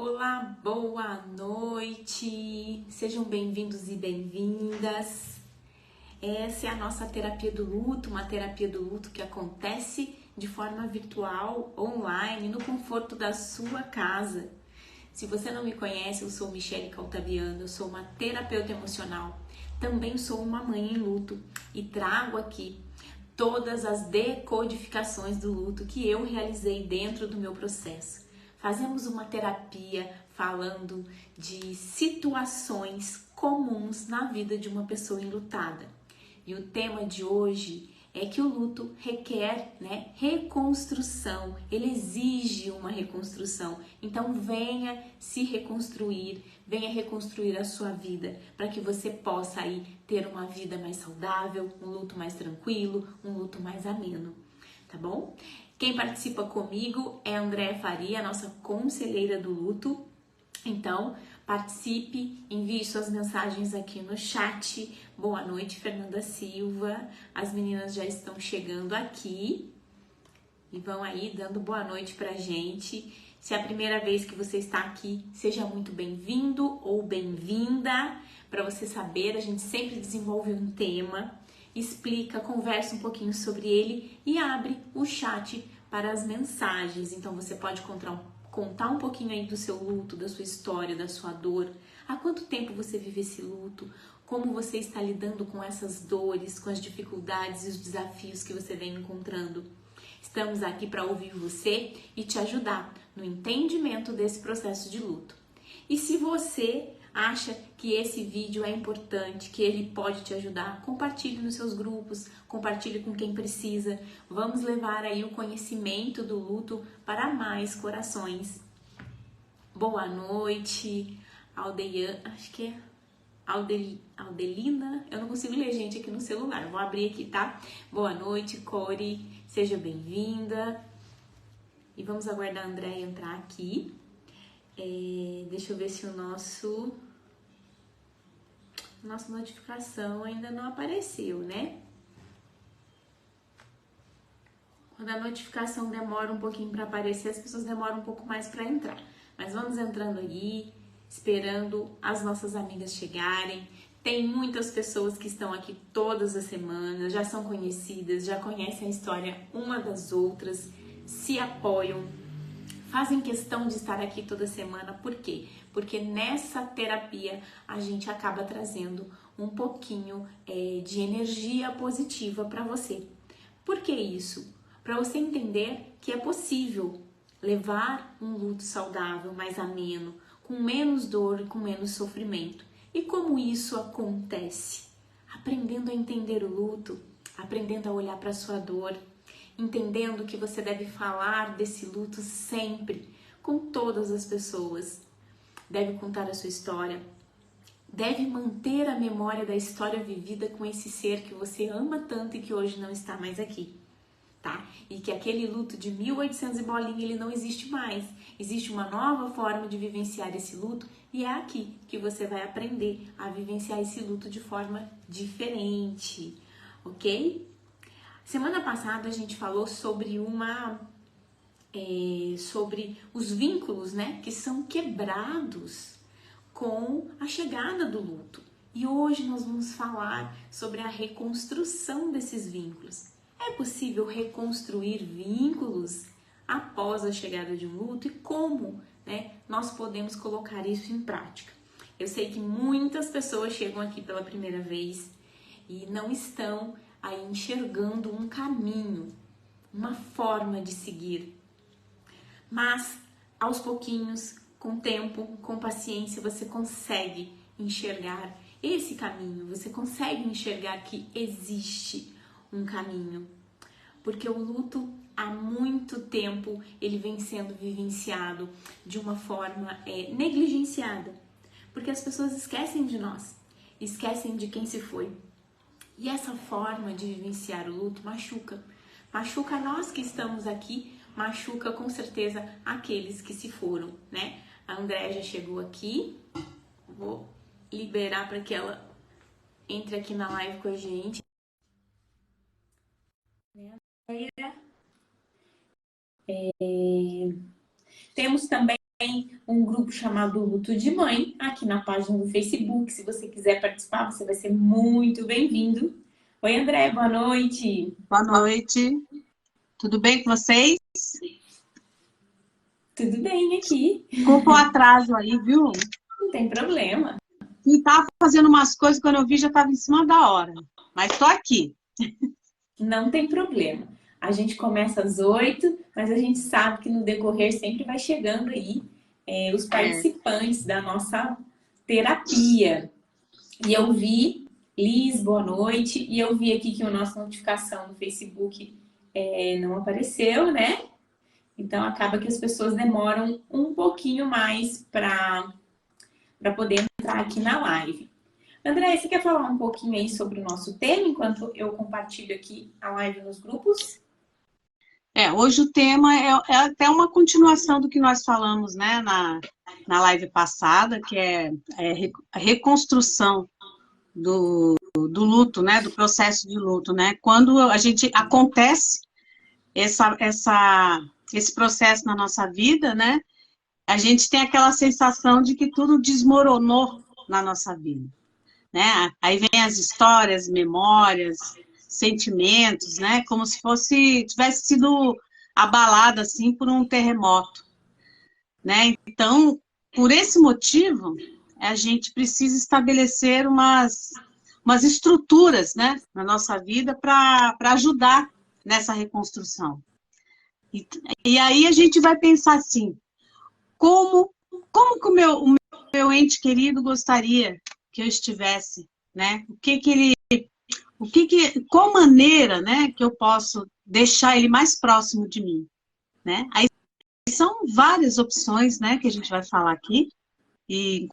Olá, boa noite! Sejam bem-vindos e bem-vindas. Essa é a nossa terapia do luto, uma terapia do luto que acontece de forma virtual, online, no conforto da sua casa. Se você não me conhece, eu sou Michele Caltabiano, eu sou uma terapeuta emocional, também sou uma mãe em luto e trago aqui todas as decodificações do luto que eu realizei dentro do meu processo. Fazemos uma terapia falando de situações comuns na vida de uma pessoa enlutada. E o tema de hoje é que o luto requer, reconstrução, ele exige uma reconstrução. Então venha se reconstruir, venha reconstruir a sua vida para que você possa aí ter uma vida mais saudável, um luto mais tranquilo, um luto mais ameno, tá bom? Quem participa comigo é a Andréa Faria, nossa conselheira do luto. Então, participe, envie suas mensagens aqui no chat. Boa noite, Fernanda Silva. As meninas já estão chegando aqui e vão aí dando boa noite pra gente. Se é a primeira vez que você está aqui, seja muito bem-vindo ou bem-vinda. Para você saber, a gente sempre desenvolve um tema, explica, conversa um pouquinho sobre ele e abre o chat para as mensagens. Então você pode contar um pouquinho aí do seu luto, da sua história, da sua dor. Há quanto tempo você vive esse luto? Como você está lidando com essas dores, com as dificuldades e os desafios que você vem encontrando? Estamos aqui para ouvir você e te ajudar no entendimento desse processo de luto. E se você acha que esse vídeo é importante, que ele pode te ajudar, compartilhe nos seus grupos, compartilhe com quem precisa. Vamos levar aí o conhecimento do luto para mais corações. Boa noite, acho que é Aldelina, eu não consigo ler gente aqui no celular, vou abrir aqui, tá? Boa noite, Cori, seja bem-vinda. E vamos aguardar a Andréia entrar aqui. Deixa eu ver se nossa notificação ainda não apareceu, né? Quando a notificação demora um pouquinho para aparecer, as pessoas demoram um pouco mais para entrar. Mas vamos entrando aí, esperando as nossas amigas chegarem. Tem muitas pessoas que estão aqui todas as semanas, já são conhecidas, já conhecem a história uma das outras, se apoiam, fazem questão de estar aqui toda semana. Por quê? Porque nessa terapia a gente acaba trazendo um pouquinho de energia positiva para você. Por que isso? Para você entender que é possível levar um luto saudável, mais ameno, com menos dor e com menos sofrimento. E como isso acontece? Aprendendo a entender o luto, aprendendo a olhar para a sua dor, entendendo que você deve falar desse luto sempre, com todas as pessoas. Deve contar a sua história, deve manter a memória da história vivida com esse ser que você ama tanto e que hoje não está mais aqui, tá? E que aquele luto de 1800 e bolinha, ele não existe mais. Existe uma nova forma de vivenciar esse luto e é aqui que você vai aprender a vivenciar esse luto de forma diferente, ok? Semana passada a gente falou sobre sobre os vínculos, né, que são quebrados com a chegada do luto. E hoje nós vamos falar sobre a reconstrução desses vínculos. É possível reconstruir vínculos após a chegada de um luto e como, né, nós podemos colocar isso em prática? Eu sei que muitas pessoas chegam aqui pela primeira vez e não estão aí enxergando um caminho, uma forma de seguir. Mas, aos pouquinhos, com tempo, com paciência, você consegue enxergar esse caminho, você consegue enxergar que existe um caminho. Porque o luto, há muito tempo, ele vem sendo vivenciado de uma forma negligenciada. Porque as pessoas esquecem de nós, esquecem de quem se foi. E essa forma de vivenciar o luto machuca. Machuca nós que estamos aqui, machuca com certeza aqueles que se foram, né? A Andréa já chegou aqui, vou liberar para que ela entre aqui na live com a gente. Temos também um grupo chamado Luto de Mãe, aqui na página do Facebook. Se você quiser participar, você vai ser muito bem-vindo. Oi, André, boa noite. Boa noite. Tudo bem com vocês? Tudo bem aqui, Desculpa o atraso aí, viu? não tem problema. E tava fazendo umas coisas, quando eu vi já estava em cima da hora. Mas tô aqui. Não tem problema. A gente começa às 8, mas a gente sabe que no decorrer sempre vai chegando aí os participantes da nossa terapia. E eu vi, Liz, boa noite, e eu vi aqui que a nossa notificação no Facebook não apareceu, né? Então acaba que as pessoas demoram um pouquinho mais para poder entrar aqui na live. André, você quer falar um pouquinho aí sobre o nosso tema, enquanto eu compartilho aqui a live nos grupos? Hoje o tema é até uma continuação do que nós falamos, né, na live passada, que é a reconstrução do luto, né, do processo de luto, né? Quando a gente acontece esse processo na nossa vida, né, a gente tem aquela sensação de que tudo desmoronou na nossa vida, né? Aí vem as histórias, memórias, sentimentos, né? Como se tivesse sido abalada assim por um terremoto, né? Então, por esse motivo, a gente precisa estabelecer umas estruturas, né, na nossa vida para ajudar nessa reconstrução. E aí a gente vai pensar assim, como que o meu ente querido gostaria que eu estivesse, né? Qual maneira, né, que eu posso deixar ele mais próximo de mim, né? Aí são várias opções, né, que a gente vai falar aqui, e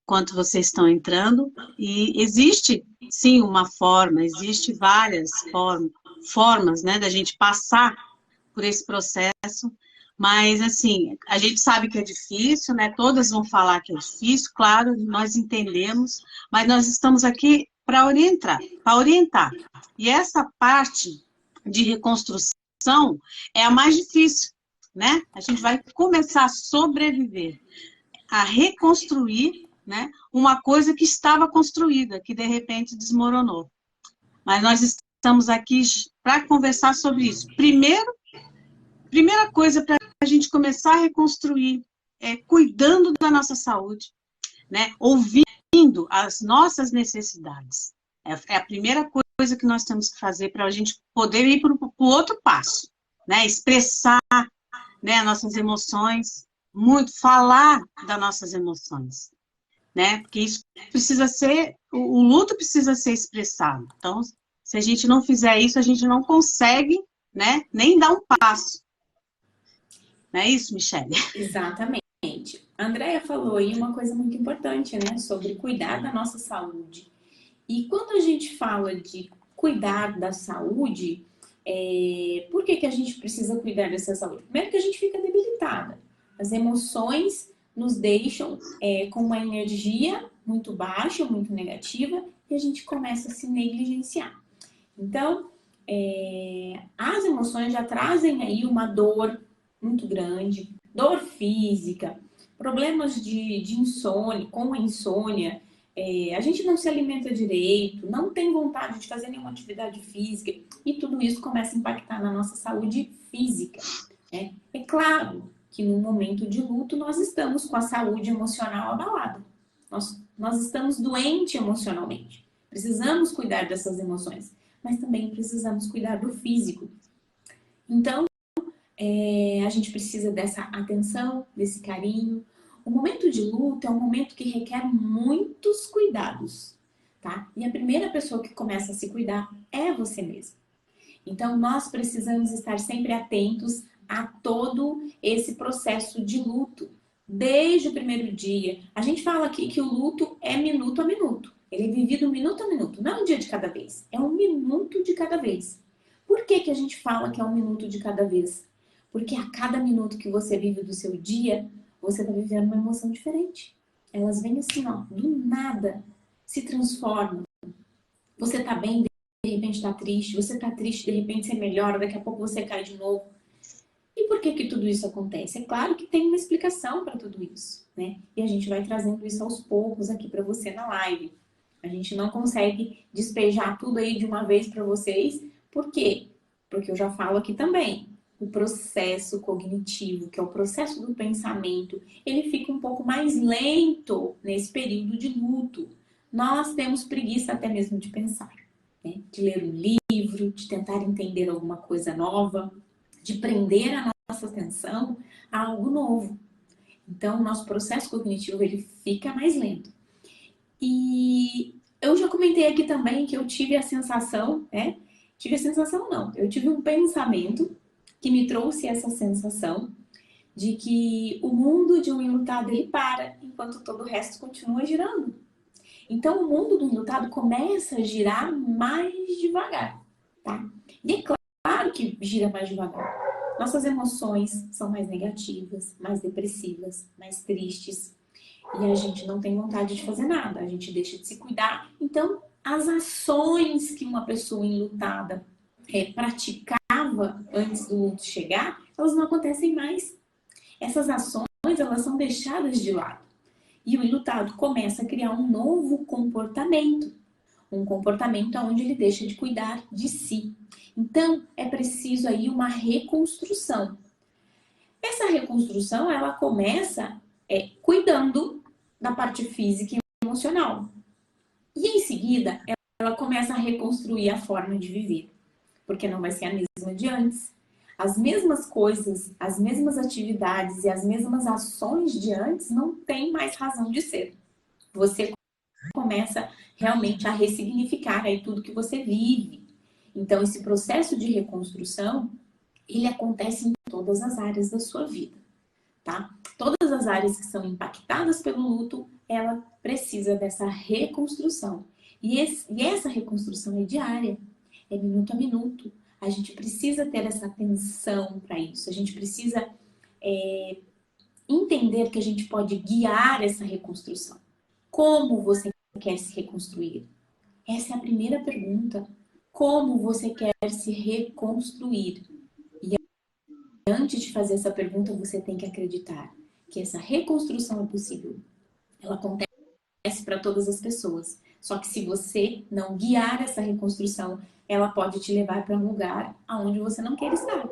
enquanto vocês estão entrando, e existe, sim, uma forma, existe várias formas, né, da gente passar por esse processo, mas, assim, a gente sabe que é difícil, né? Todas vão falar que é difícil, claro, nós entendemos, mas nós estamos aqui para orientar. E essa parte de reconstrução é a mais difícil, né? A gente vai começar a sobreviver, a reconstruir, né, uma coisa que estava construída, que de repente desmoronou. Mas nós estamos aqui para conversar sobre isso. Primeira coisa para a gente começar a reconstruir é cuidando da nossa saúde, né? Ouvindo as nossas necessidades. É a primeira coisa que nós temos que fazer para a gente poder ir para o outro passo, né? Expressar, né, nossas emoções, muito falar das nossas emoções, né? Porque isso precisa ser, o luto precisa ser expressado. Então, se a gente não fizer isso, a gente não consegue, né, nem dar um passo. Não é isso, Michele? Exatamente. A Andrea falou aí uma coisa muito importante, né? Sobre cuidar da nossa saúde. E quando a gente fala de cuidar da saúde, por que a gente precisa cuidar dessa saúde? Primeiro que a gente fica debilitada. As emoções nos deixam com uma energia muito baixa, muito negativa, e a gente começa a se negligenciar. Então, as emoções já trazem aí uma dor muito grande, dor física, problemas de insônia, com a insônia, a gente não se alimenta direito, não tem vontade de fazer nenhuma atividade física, e tudo isso começa a impactar na nossa saúde física. Né? É claro que no momento de luto nós estamos com a saúde emocional abalada, nós estamos doentes emocionalmente, precisamos cuidar dessas emoções, mas também precisamos cuidar do físico. Então, a gente precisa dessa atenção, desse carinho. O momento de luto é um momento que requer muitos cuidados, tá? E a primeira pessoa que começa a se cuidar é você mesmo. Então, nós precisamos estar sempre atentos a todo esse processo de luto, desde o primeiro dia. A gente fala aqui que o luto é minuto a minuto. Ele é vivido minuto a minuto, não é um dia de cada vez, é um minuto de cada vez. Por que a gente fala que é um minuto de cada vez? Porque a cada minuto que você vive do seu dia, você está vivendo uma emoção diferente. Elas vêm assim, ó, do nada, se transformam. Você tá bem, de repente tá triste. Você tá triste, de repente você melhora, daqui a pouco você cai de novo. E E por que que tudo isso acontece? É claro que tem uma explicação para tudo isso, né? E a gente vai trazendo isso aos poucos aqui para você na live. A gente não consegue despejar tudo aí de uma vez para vocês. Por quê? Porque eu já falo aqui também. O processo cognitivo, que é o processo do pensamento, ele fica um pouco mais lento nesse período de luto. Nós temos preguiça até mesmo de pensar, né? De ler um livro, de tentar entender alguma coisa nova, de prender a nossa atenção a algo novo. Então, o nosso processo cognitivo ele fica mais lento. E eu já comentei aqui também que eu tive a sensação, né? Tive a sensação não, eu tive um pensamento que me trouxe essa sensação de que o mundo de um enlutado ele para, enquanto todo o resto continua girando. Então o mundo do enlutado começa a girar mais devagar, tá? E é claro que gira mais devagar. Nossas emoções são mais negativas, mais depressivas, mais tristes. E a gente não tem vontade de fazer nada, a gente deixa de se cuidar. Então, as ações que uma pessoa enlutada praticava antes do luto chegar, elas não acontecem mais. Essas ações, elas são deixadas de lado. E o enlutado começa a criar um novo comportamento. Um comportamento onde ele deixa de cuidar de si. Então, é preciso aí uma reconstrução. Essa reconstrução, ela começa cuidando da parte física e emocional. E em seguida, ela começa a reconstruir a forma de viver. Porque não vai ser a mesma de antes. As mesmas coisas, as mesmas atividades e as mesmas ações de antes não têm mais razão de ser. Você começa realmente a ressignificar aí tudo que você vive. Então, esse processo de reconstrução, ele acontece em todas as áreas da sua vida, tá? Todas as áreas que são impactadas pelo luto, ela precisa dessa reconstrução. E essa reconstrução é diária, é minuto a minuto. A gente precisa ter essa atenção para isso. A gente precisa entender que a gente pode guiar essa reconstrução. Como você quer se reconstruir? Essa é a primeira pergunta. Como você quer se reconstruir? E antes de fazer essa pergunta, você tem que acreditar que essa reconstrução é possível. Ela acontece para todas as pessoas. Só que se você não guiar essa reconstrução, ela pode te levar para um lugar aonde você não quer estar,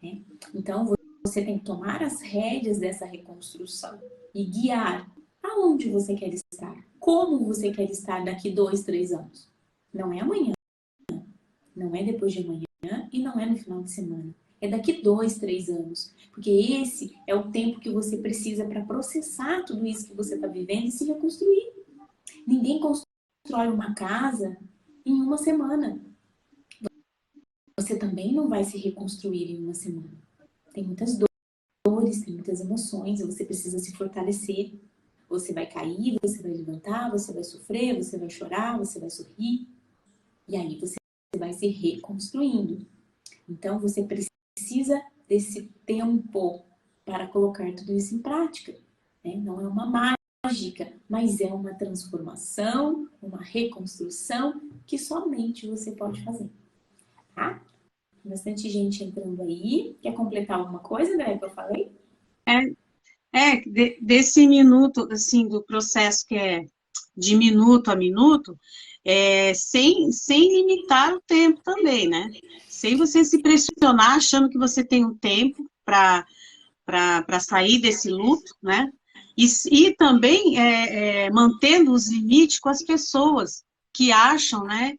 né? Então, você tem que tomar as rédeas dessa reconstrução e guiar aonde você quer estar. Como você quer estar daqui 2, 3 anos. Não é amanhã, não é depois de amanhã e não é no final de semana. É daqui 2, 3 anos. Porque esse é o tempo que você precisa para processar tudo isso que você está vivendo e se reconstruir. Ninguém constrói uma casa em uma semana. Você também não vai se reconstruir em uma semana. Tem muitas dores, tem muitas emoções, você precisa se fortalecer. Você vai cair, você vai levantar, você vai sofrer, você vai chorar, você vai sorrir. E aí você vai se reconstruindo. Então você precisa desse tempo para colocar tudo isso em prática, né? Não é uma mágica, mas é uma transformação, uma reconstrução que somente você pode fazer, tá? Bastante gente entrando aí. Quer completar alguma coisa, André, que eu falei? Desse minuto, assim, do processo que é de minuto a minuto, sem limitar o tempo também, né? Sem você se pressionar achando que você tem um tempo para sair desse luto, né? E também mantendo os limites com as pessoas que acham, né,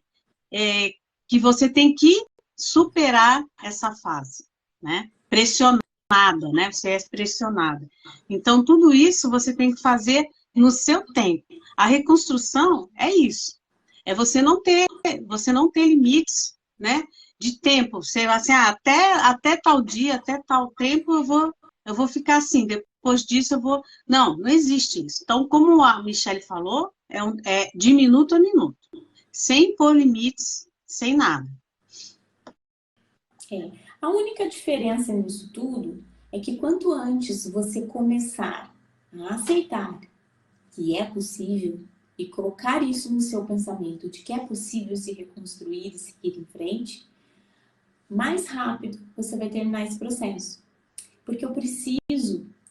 que você tem que superar essa fase, né? Pressionada, né? Você é pressionada. Então, tudo isso você tem que fazer no seu tempo. A reconstrução é isso. É você não ter limites, né? De tempo. Você vai assim, até tal dia, até tal tempo eu vou ficar assim. Depois disso eu vou. Não, não existe isso. Então, como a Michelle falou, é de minuto a minuto. Sem pôr limites, sem nada. A única diferença nisso tudo é que quanto antes você começar a aceitar que é possível e colocar isso no seu pensamento de que é possível se reconstruir e seguir em frente, mais rápido você vai terminar esse processo. Porque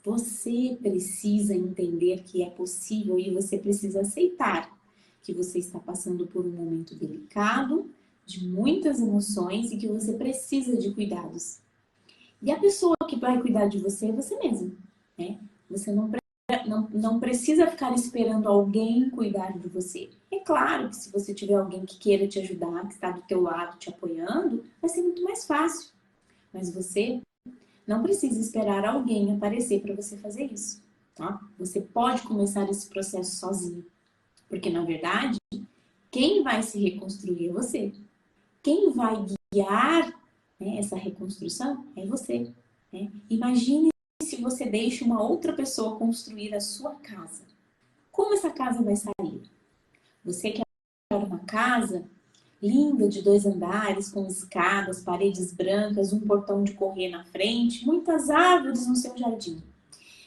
você precisa entender que é possível e você precisa aceitar que você está passando por um momento delicado, de muitas emoções e que você precisa de cuidados. E a pessoa que vai cuidar de você é você mesmo, né? Você não precisa ficar esperando alguém cuidar de você. É claro que se você tiver alguém que queira te ajudar, que está do teu lado te apoiando, vai ser muito mais fácil. Mas você não precisa esperar alguém aparecer para você fazer isso, tá? Você pode começar esse processo sozinho, porque na verdade, quem vai se reconstruir é você. Quem vai guiar, né, essa reconstrução é você, né? Imagine se você deixa uma outra pessoa construir a sua casa. Como essa casa vai sair? Você quer uma casa linda de 2 andares, com escadas, paredes brancas, um portão de correr na frente, muitas árvores no seu jardim.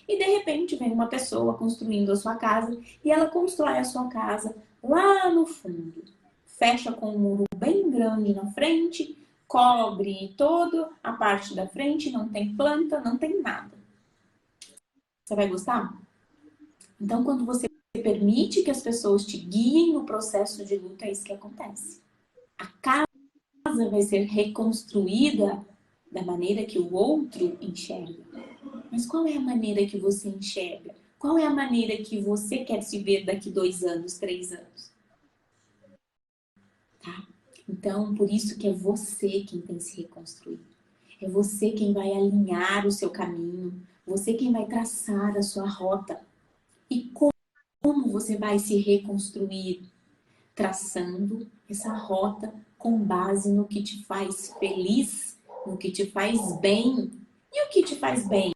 E de repente vem uma pessoa construindo a sua casa e ela constrói a sua casa lá no fundo. Fecha com um muro bem grande na frente, cobre toda a parte da frente, não tem planta, não tem nada. Você vai gostar? Então, quando você permite que as pessoas te guiem no processo de luta, é isso que acontece. A casa vai ser reconstruída da maneira que o outro enxerga. Mas qual é a maneira que você enxerga? Qual é a maneira que você quer se ver daqui 2 anos, 3 anos? Tá? Então, por isso que é você quem tem que se reconstruir. É você quem vai alinhar o seu caminho. Você quem vai traçar a sua rota. E como você vai se reconstruir? Traçando essa rota com base no que te faz feliz, no que te faz bem. E o que te faz bem?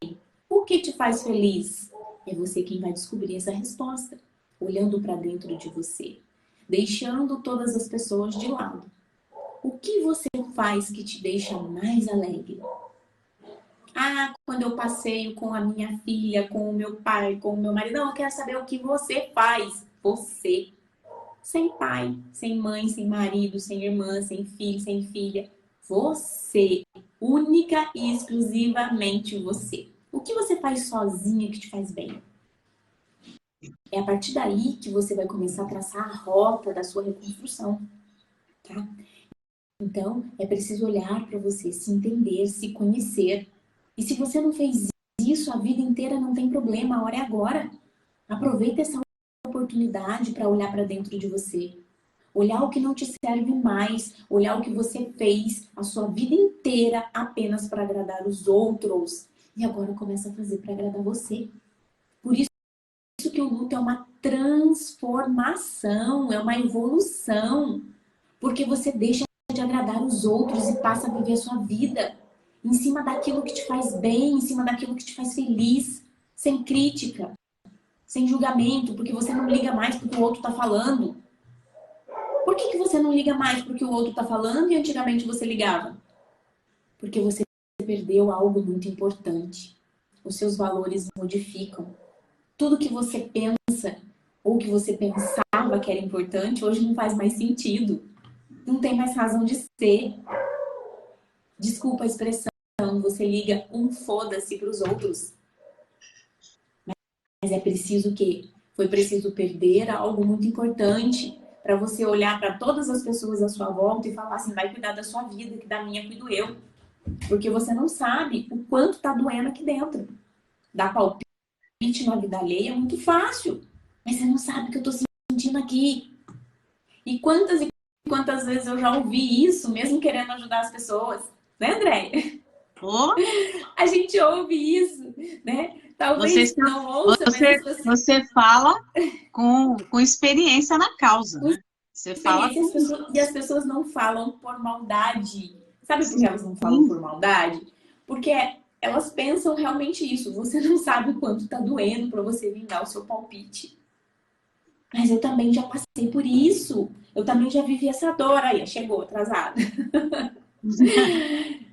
O que te faz feliz? É você quem vai descobrir essa resposta, olhando para dentro de você, deixando todas as pessoas de lado. O que você faz que te deixa mais alegre? Ah, quando eu passeio com a minha filha, com o meu pai, com o meu marido. Não, eu quero saber o que você faz. Você. Sem pai, sem mãe, sem marido, sem irmã, sem filho, sem filha. Você. Única e exclusivamente você. O que você faz sozinha que te faz bem? É a partir daí que você vai começar a traçar a rota da sua reconstrução, tá? Então, é preciso olhar para você, se entender, se conhecer. E se você não fez isso a vida inteira, não tem problema, a hora é agora. Aproveita essa oportunidade para olhar para dentro de você. Olhar o que não te serve mais, olhar o que você fez a sua vida inteira apenas para agradar os outros. E agora começa a fazer para agradar você. Por isso que o luto é uma transformação, é uma evolução. Porque você deixa de agradar os outros e passa a viver a sua vida em cima daquilo que te faz bem, em cima daquilo que te faz feliz, sem crítica, sem julgamento, porque você não liga mais porque o outro está falando. Por que você não liga mais porque o outro está falando e antigamente você ligava? Porque você perdeu algo muito importante. Os seus valores modificam. Tudo que você pensa ou que você pensava que era importante, hoje não faz mais sentido. Não tem mais razão de ser. Desculpa a expressão, você liga um foda-se para os outros. Mas é preciso que foi preciso perder algo muito importante para você olhar para todas as pessoas à sua volta e falar assim, vai cuidar da sua vida, que da minha cuido eu. Porque você não sabe o quanto tá doendo aqui dentro. Dar palpite na vida alheia é muito fácil, mas você não sabe o que eu tô sentindo aqui. E quantas vezes eu já ouvi isso, mesmo querendo ajudar as pessoas, né, André? Oh, A gente ouve isso, né? Talvez não ouça, mas as pessoas... você fala com experiência na causa, com né? Você fala experiência, com... e as pessoas não falam por maldade. Sabe por que elas não falam Sim. por maldade? Porque elas pensam realmente isso. Você não sabe o quanto tá doendo para você vir dar o seu palpite. Mas eu também já passei por isso. Eu também já vivi essa dor. Aí, chegou atrasada.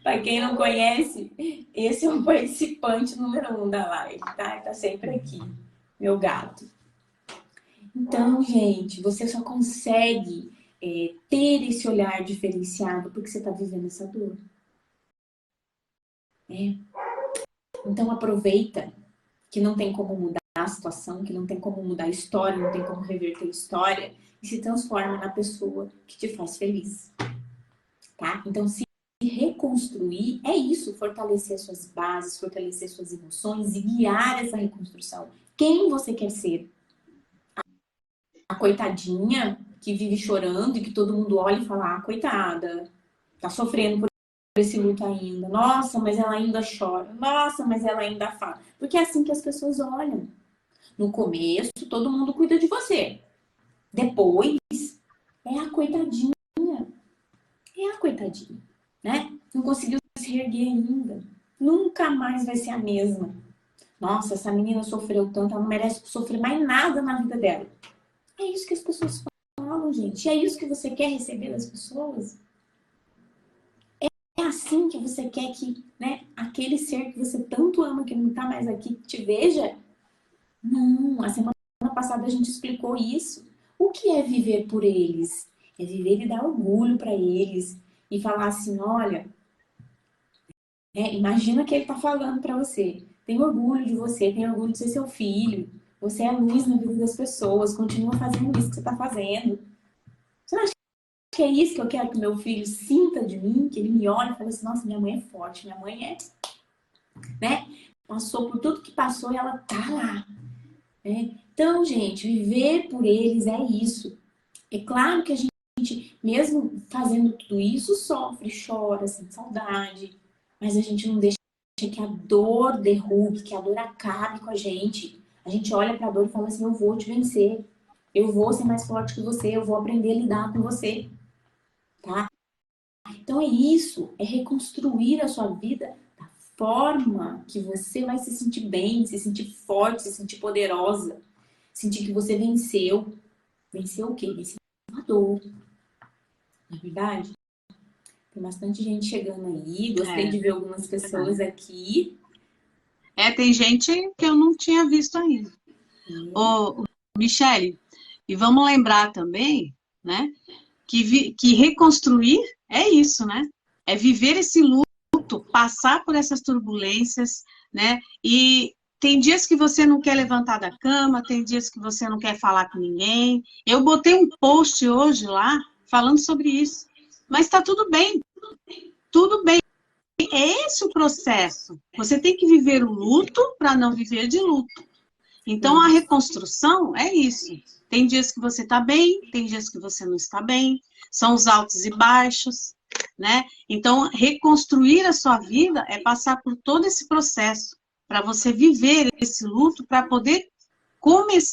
Para quem não conhece, esse é o participante número 1 da live, tá? Ele tá sempre aqui, meu gato. Então, gente, você só consegue ter esse olhar diferenciado porque você está vivendo essa dor. né? Então aproveita que não tem como mudar a situação, que não tem como mudar a história, não tem como reverter a história, e se transforma na pessoa que te faz feliz, tá? Então, se reconstruir é isso, fortalecer suas bases, fortalecer suas emoções e guiar essa reconstrução. Quem você quer ser? A coitadinha que vive chorando e que todo mundo olha e fala, ah, coitada, tá sofrendo por esse luto ainda. Nossa, mas ela ainda chora. Nossa, mas ela ainda fala. Porque é assim que as pessoas olham. No começo, todo mundo cuida de você. Depois, é a coitadinha. É a coitadinha, né? Não conseguiu se reerguer ainda. Nunca mais vai ser a mesma. Nossa, essa menina sofreu tanto, ela não merece sofrer mais nada na vida dela. É isso que as pessoas falam, gente. É isso que você quer receber das pessoas? É assim que você quer que, né, aquele ser que você tanto ama, que não tá mais aqui, te veja? Não, a semana passada a gente explicou isso. O que é viver por eles? É viver e dar orgulho para eles e falar assim, olha, imagina que ele está falando para você. Tem orgulho de você, tem orgulho de ser seu filho. Você é a luz na vida das pessoas. Continua fazendo isso que você está fazendo. Você não acha que é isso que eu quero que meu filho sinta de mim? Que ele me olhe e fale assim, nossa, minha mãe é forte, minha mãe é, né? Passou por tudo que passou e ela tá lá. Né? Então, gente, viver por eles é isso. É claro que a gente, mesmo fazendo tudo isso, sofre, chora, sente saudade, mas a gente não deixa que a dor derrube, que a dor acabe com a gente. A gente olha para a dor e fala assim: eu vou te vencer, eu vou ser mais forte que você, eu vou aprender a lidar com você, tá? Então é isso, é reconstruir a sua vida da forma que você vai se sentir bem, se sentir forte, se sentir poderosa, sentir que você venceu. Venceu o quê? Venceu a dor, na verdade. Tem bastante gente chegando aí. Gostei É, de ver algumas pessoas verdade. aqui. Tem gente que eu não tinha visto ainda. É, Ô, Michele, e vamos lembrar também, né, que reconstruir é isso, né? É viver esse luto, passar por essas turbulências, né? E tem dias que você não quer levantar da cama, tem dias que você não quer falar com ninguém. Eu botei um post hoje lá falando sobre isso. Mas está tudo bem, tudo bem. É esse o processo. Você tem que viver o luto para não viver de luto. Então, a isso. reconstrução é isso. Tem dias que você está bem, tem dias que você não está bem, são os altos e baixos, né? Então, reconstruir a sua vida é passar por todo esse processo, para você viver esse luto, para poder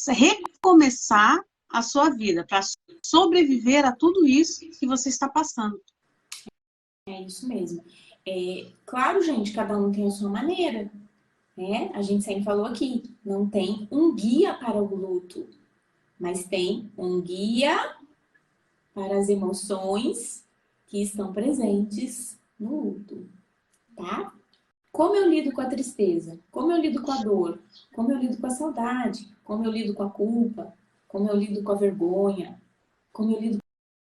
recomeçar a sua vida, para sobreviver a tudo isso que você está passando. É isso mesmo. Claro, gente, cada um tem a sua maneira, né? A gente sempre falou aqui, não tem um guia para o luto, mas tem um guia para as emoções que estão presentes no luto, tá? Como eu lido com a tristeza? Como eu lido com a dor? Como eu lido com a saudade? Como eu lido com a culpa? Como eu lido com a vergonha? Como eu lido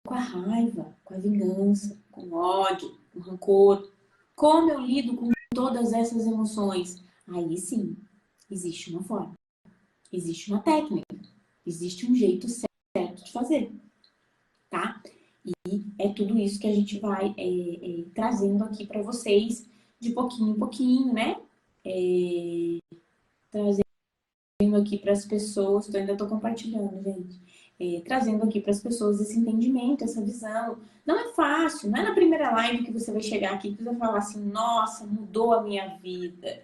com a raiva, com a vingança, com o ódio, com o rancor? Como eu lido com todas essas emoções? Aí sim, existe uma forma, existe uma técnica, existe um jeito certo de fazer, tá? E é tudo isso que a gente vai trazendo aqui para vocês de pouquinho em pouquinho, né? Trazendo aqui para as pessoas, ainda estou compartilhando, gente. Trazendo aqui para as pessoas esse entendimento, essa visão. Não é fácil, não é na primeira live que você vai chegar aqui e você vai falar assim, nossa, mudou a minha vida.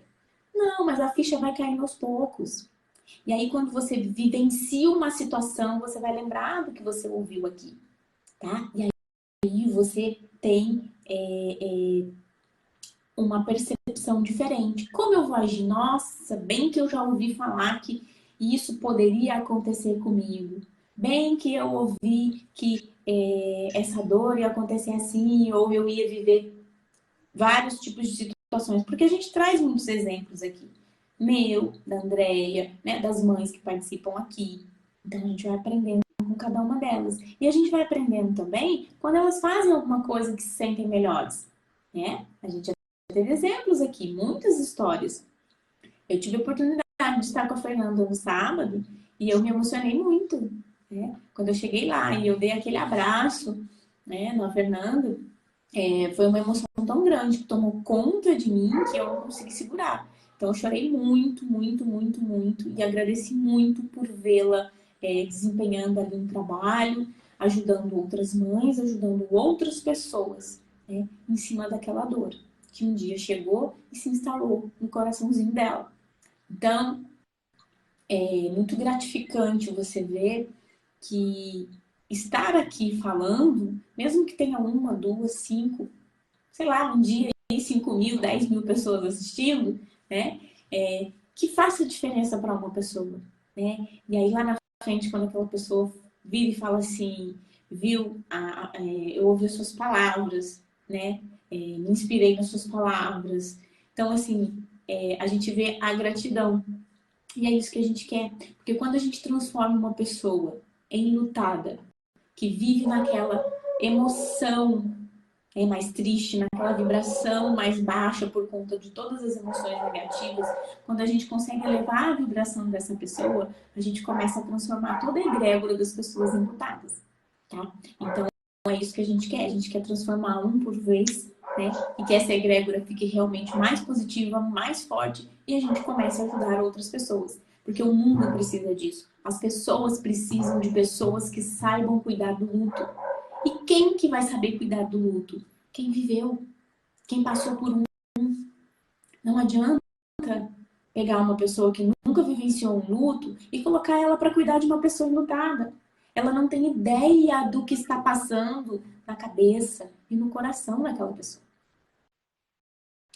Não, mas a ficha vai caindo aos poucos. E aí, quando você vivencia uma situação, você vai lembrar do que você ouviu aqui, tá? E aí você tem uma percepção diferente. Como eu vou agir? Nossa, bem que eu já ouvi falar que isso poderia acontecer comigo. Bem que eu ouvi que essa dor ia acontecer assim, ou eu ia viver vários tipos de situações. Porque a gente traz muitos exemplos aqui. Meu, da Andrea, né, das mães que participam aqui. Então a gente vai aprendendo com cada uma delas. E a gente vai aprendendo também quando elas fazem alguma coisa que se sentem melhores. Né? A gente teve exemplos aqui, muitas histórias. Eu tive a oportunidade de estar com a Fernanda no sábado e eu me emocionei muito, né? Quando eu cheguei lá e eu dei aquele abraço, né, na Fernanda, foi uma emoção tão grande que tomou conta de mim que eu não consegui segurar. Então eu chorei muito, muito, muito, muito e agradeci muito por vê-la desempenhando ali um trabalho, ajudando outras mães, ajudando outras pessoas, né, em cima daquela dor que um dia chegou e se instalou no coraçãozinho dela. Então, é muito gratificante você ver que estar aqui falando, mesmo que tenha uma, duas, cinco, sei lá, um dia aí 5.000, 10.000 pessoas assistindo, né? Que faça diferença para uma pessoa, né? E aí lá na frente, quando aquela pessoa vira e fala assim, viu, eu ouvi as suas palavras, né? Me inspirei nas suas palavras. Então, assim, a gente vê a gratidão. E é isso que a gente quer. Porque quando a gente transforma uma pessoa em lutada, que vive naquela emoção mais triste, naquela vibração mais baixa por conta de todas as emoções negativas, quando a gente consegue elevar a vibração dessa pessoa, a gente começa a transformar toda a egrégora das pessoas em lutadas, tá? Então, é isso que a gente quer transformar um por vez, né? E que essa egrégora fique realmente mais positiva, mais forte, e a gente comece a ajudar outras pessoas. Porque o mundo precisa disso. As pessoas precisam de pessoas que saibam cuidar do luto. E quem que vai saber cuidar do luto? Quem viveu, quem passou por um. Não adianta pegar uma pessoa que nunca vivenciou um luto e colocar ela para cuidar de uma pessoa enlutada. Ela não tem ideia do que está passando na cabeça e no coração daquela pessoa.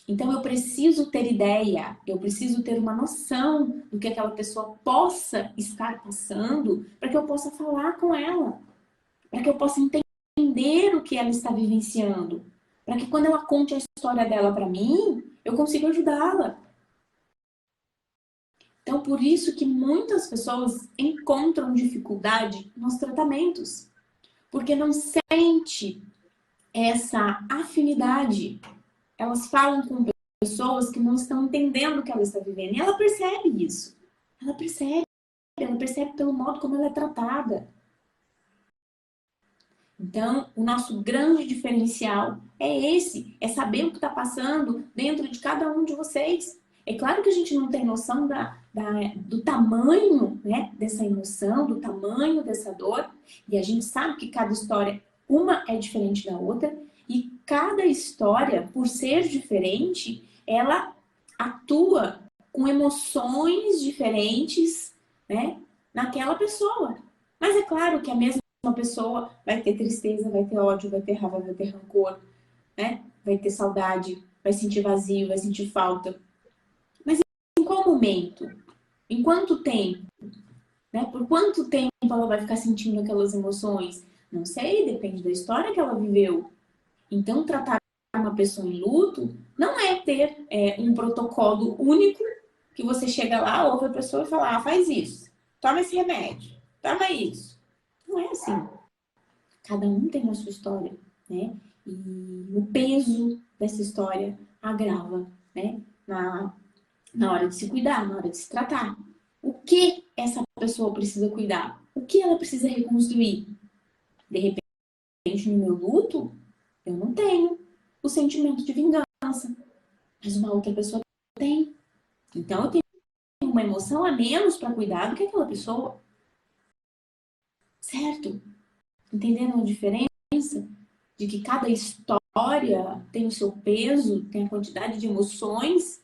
Então eu preciso ter ideia, eu preciso ter uma noção do que aquela pessoa possa estar passando para que eu possa falar com ela, para que eu possa entender o que ela está vivenciando, para que quando ela conte a história dela para mim, eu consiga ajudá-la. Então, por isso que muitas pessoas encontram dificuldade nos tratamentos, porque não sente essa afinidade. Elas falam com pessoas que não estão entendendo o que ela está vivendo, e ela percebe isso. Ela percebe pelo modo como ela é tratada. Então, o nosso grande diferencial é esse, é saber o que está passando dentro de cada um de vocês. É claro que a gente não tem noção do tamanho, né, dessa emoção, do tamanho dessa dor, e a gente sabe que cada história, uma é diferente da outra, e cada história, por ser diferente, ela atua com emoções diferentes, né, naquela pessoa. Mas é claro que a mesma uma pessoa vai ter tristeza, vai ter ódio, vai ter raiva, vai ter rancor, né? Vai ter saudade, vai sentir vazio, vai sentir falta. Mas em qual momento? Em quanto tempo? Né? Por quanto tempo ela vai ficar sentindo aquelas emoções? Não sei, depende da história que ela viveu. Então, tratar uma pessoa em luto não é ter um protocolo único que você chega lá, ouve a pessoa e fala, faz isso, toma esse remédio, toma isso. Não é assim. Cada um tem a sua história, né? E o peso dessa história agrava, né? Na hora de se cuidar, na hora de se tratar. O que essa pessoa precisa cuidar? O que ela precisa reconstruir? De repente, no meu luto, eu não tenho o sentimento de vingança, mas uma outra pessoa tem. Então, eu tenho uma emoção a menos para cuidar do que aquela pessoa. Certo? Entendendo a diferença? De que cada história tem o seu peso, tem a quantidade de emoções,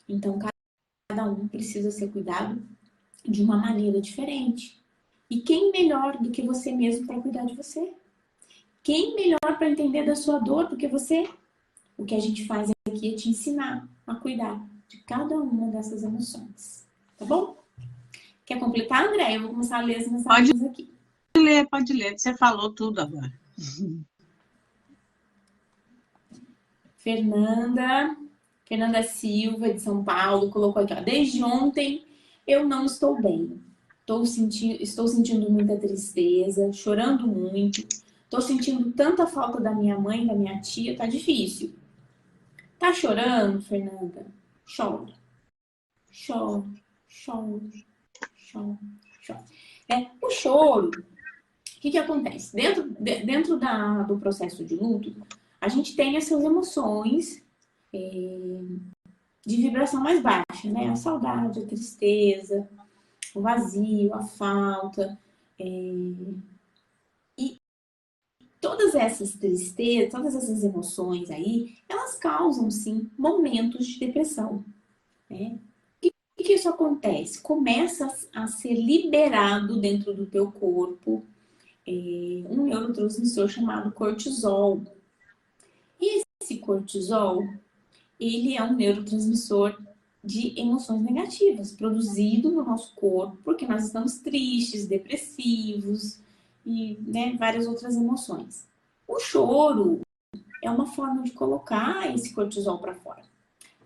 então cada um precisa ser cuidado de uma maneira diferente. E quem melhor do que você mesmo para cuidar de você? Quem melhor para entender da sua dor do que você? O que a gente faz aqui é te ensinar a cuidar de cada uma dessas emoções. Tá bom? Quer completar, André? Eu vou começar a ler as mensagens aqui. Pode ler. Você falou tudo agora. Fernanda Silva, de São Paulo, colocou aqui, ó, desde ontem eu não estou bem. Estou sentindo muita tristeza, chorando muito. Estou sentindo tanta falta da minha mãe, da minha tia, tá difícil. Tá chorando, Fernanda? Chora. Chora, chora, chora, chora. O choro, o que acontece? Dentro do processo de luto, a gente tem essas emoções de vibração mais baixa, né? A saudade, a tristeza, o vazio, a falta. E todas essas tristezas, todas essas emoções aí, elas causam, sim, momentos de depressão, né? O que isso acontece? Começa a ser liberado dentro do teu corpo um neurotransmissor chamado cortisol. E esse cortisol, ele é um neurotransmissor de emoções negativas, produzido no nosso corpo, porque nós estamos tristes, depressivos e, né, várias outras emoções. O choro é uma forma de colocar esse cortisol para fora.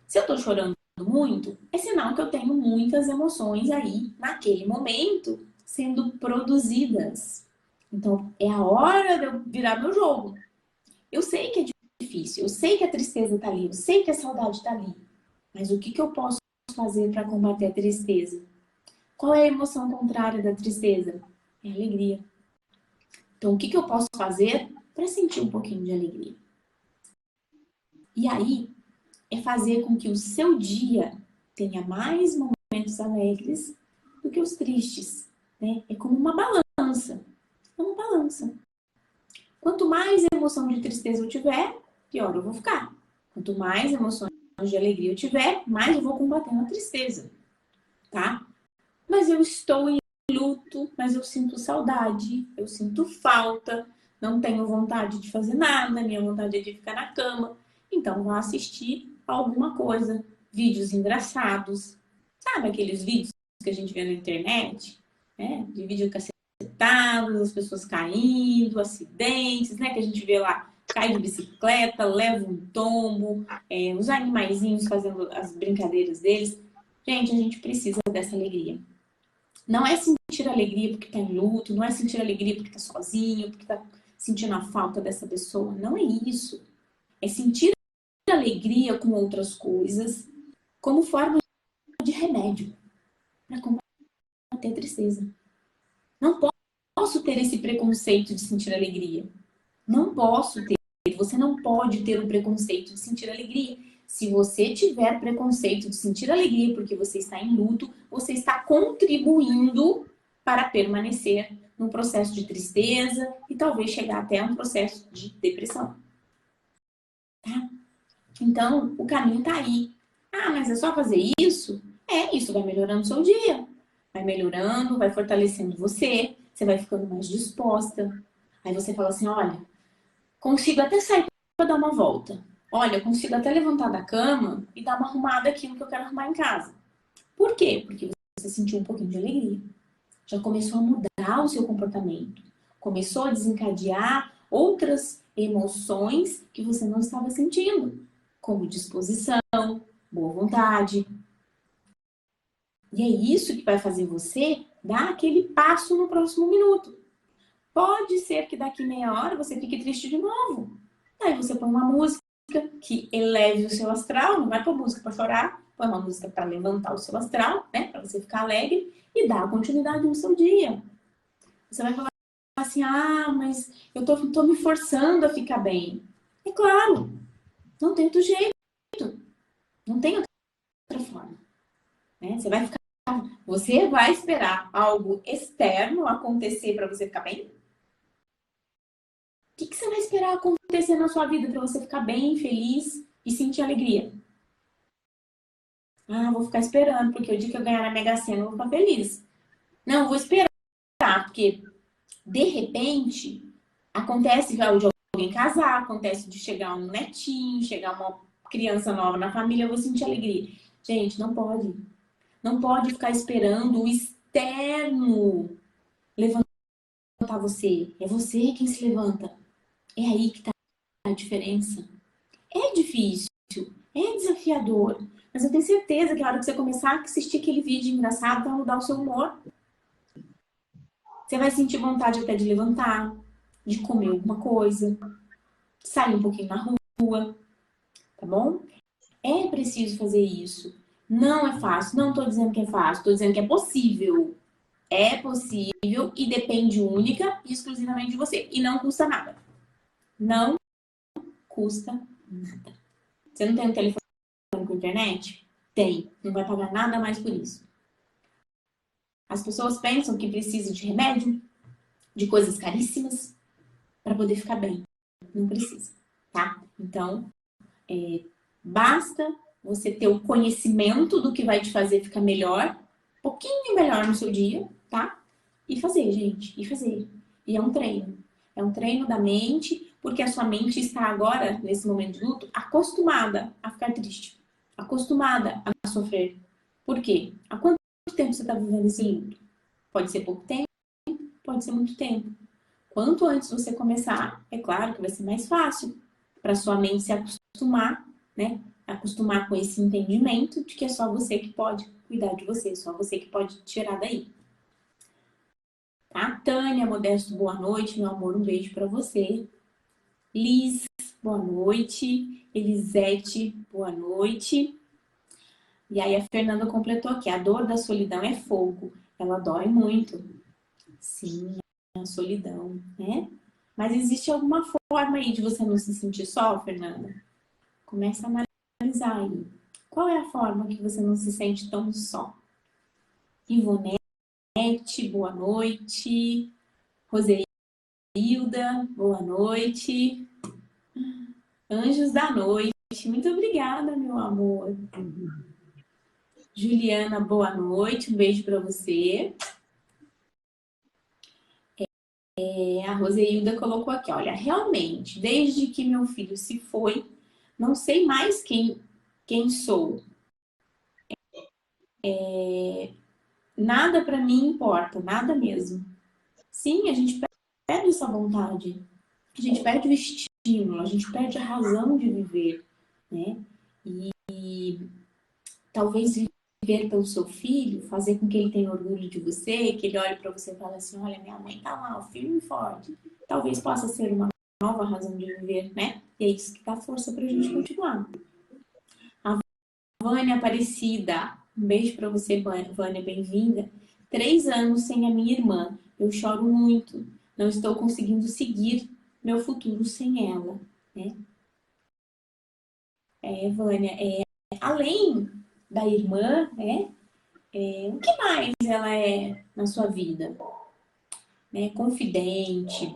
Se eu estou chorando muito, é sinal que eu tenho muitas emoções aí, naquele momento, sendo produzidas. Então, é a hora de eu virar meu jogo. Eu sei que é difícil, eu sei que a tristeza está ali, eu sei que a saudade está ali. Mas o que eu posso fazer para combater a tristeza? Qual é a emoção contrária da tristeza? É a alegria. Então, o que eu posso fazer para sentir um pouquinho de alegria? E aí, é fazer com que o seu dia tenha mais momentos alegres do que os tristes, né? É como uma balança. É uma balança. Quanto mais emoção de tristeza eu tiver, pior eu vou ficar. Quanto mais emoções de alegria eu tiver, mais eu vou combatendo a tristeza, tá? Mas eu estou em luto, mas eu sinto saudade, eu sinto falta, não tenho vontade de fazer nada, minha vontade é de ficar na cama. Então, vou assistir alguma coisa, vídeos engraçados. Sabe aqueles vídeos que a gente vê na internet? Né? De vídeo cacetados, as pessoas caindo, acidentes, né? Que a gente vê lá, cai de bicicleta, leva um tombo, os animaizinhos fazendo as brincadeiras deles. Gente, a gente precisa dessa alegria. Não é sentir alegria porque está em luto, não é sentir alegria porque está sozinho, porque está sentindo a falta dessa pessoa. Não é isso. É sentir alegria com outras coisas como forma de remédio para combater a tristeza. Não posso ter esse preconceito de sentir alegria. Não posso ter. Você não pode ter o preconceito de sentir alegria. Se você tiver preconceito de sentir alegria porque você está em luto, você está contribuindo para permanecer num processo de tristeza e talvez chegar até um processo de depressão. Tá? Então, o caminho está aí. Ah, mas é só fazer isso? Isso vai melhorando o seu dia. Vai melhorando, vai fortalecendo você, você vai ficando mais disposta. Aí você fala assim, olha, consigo até sair para dar uma volta. Olha, consigo até levantar da cama e dar uma arrumada aqui no que eu quero arrumar em casa. Por quê? Porque você sentiu um pouquinho de alegria. Já começou a mudar o seu comportamento. Começou a desencadear outras emoções que você não estava sentindo, como disposição, boa vontade. E é isso que vai fazer você dar aquele passo no próximo minuto. Pode ser que daqui meia hora você fique triste de novo. Aí você põe uma música que eleve o seu astral, não vai pôr música para chorar, põe uma música para levantar o seu astral, né? Para você ficar alegre e dar continuidade no seu dia. Você vai falar assim, ah, mas eu tô me forçando a ficar bem. É claro, não tem outro jeito, não tem outra forma. Né? Você vai esperar algo externo acontecer para você ficar bem? O que você vai esperar acontecer na sua vida para você ficar bem, feliz e sentir alegria? Ah, vou ficar esperando, porque o dia que eu ganhar na Mega Sena eu vou ficar feliz. Não, eu vou esperar, porque de repente acontece de alguém casar, acontece de chegar um netinho, chegar uma criança nova na família, eu vou sentir alegria. Gente, não pode. Não pode ficar esperando o externo levantar você. É você quem se levanta. É aí que tá a diferença. É difícil, é desafiador, mas eu tenho certeza que a hora que você começar a assistir aquele vídeo engraçado vai mudar o seu humor. Você vai sentir vontade até de levantar, de comer alguma coisa, sair um pouquinho na rua, tá bom? É preciso fazer isso. Não é fácil. Não estou dizendo que é fácil. Estou dizendo que é possível. É possível e depende única e exclusivamente de você. E não custa nada. Não custa nada. Você não tem um telefone com internet? Tem. Não vai pagar nada mais por isso. As pessoas pensam que precisa de remédio, de coisas caríssimas, para poder ficar bem. Não precisa, tá? Então, basta você ter o conhecimento do que vai te fazer ficar melhor, um pouquinho melhor no seu dia, tá? E fazer, gente, e fazer. E é um treino. É um treino da mente, porque a sua mente está agora, nesse momento de luto, acostumada a ficar triste, acostumada a sofrer. Por quê? Há quanto tempo você está vivendo esse luto? Pode ser pouco tempo, pode ser muito tempo. Quanto antes você começar, é claro que vai ser mais fácil para sua mente se acostumar, né? Acostumar com esse entendimento de que é só você que pode cuidar de você, só você que pode tirar daí. Tá? Tânia, Modesto, boa noite, meu amor, um beijo para você. Liz, boa noite. Elisete, boa noite. E aí a Fernanda completou aqui, a dor da solidão é fogo, ela dói muito. Sim, a solidão, né? Mas existe alguma forma aí de você não se sentir só, Fernanda? Começa a analisar aí. Qual é a forma que você não se sente tão só? Ivonete, boa noite. Roseilda, boa noite. Anjos da noite, muito obrigada, meu amor. Juliana, boa noite, um beijo para você. A Roseilda colocou aqui, olha, realmente, desde que meu filho se foi, não sei mais quem sou. Nada para mim importa, nada mesmo. Sim, a gente perde essa vontade, a gente perde o estímulo, a gente perde a razão de viver, né? E talvez viver pelo seu filho, fazer com que ele tenha orgulho de você, que ele olhe para você e fale assim, olha, minha mãe tá lá, firme e forte. Talvez possa ser uma nova razão de viver, né? E é isso que dá força pra gente continuar. A Vânia Aparecida, um beijo para você, Vânia, bem-vinda. 3 anos sem a minha irmã, eu choro muito, não estou conseguindo seguir meu futuro sem ela, né? Vânia, além da irmã, né? O que mais ela é na sua vida? Né? Confidente,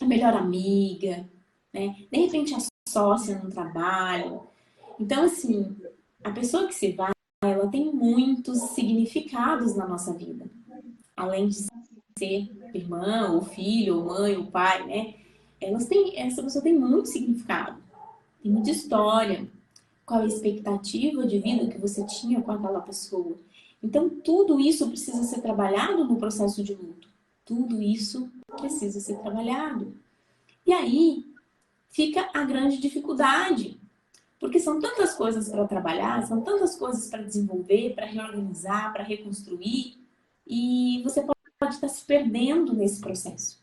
a melhor amiga, né? De repente a sócia no trabalho. Então, assim, a pessoa que se vai, ela tem muitos significados na nossa vida. Além de ser irmã, ou filho, ou mãe, ou pai, né? Essa pessoa tem muito significado, tem muita história. Qual a expectativa de vida que você tinha com aquela pessoa? Então, tudo isso precisa ser trabalhado no processo de luto. Tudo isso precisa ser trabalhado. E aí fica a grande dificuldade, porque são tantas coisas para trabalhar, são tantas coisas para desenvolver, para reorganizar, para reconstruir, e você pode estar se perdendo nesse processo.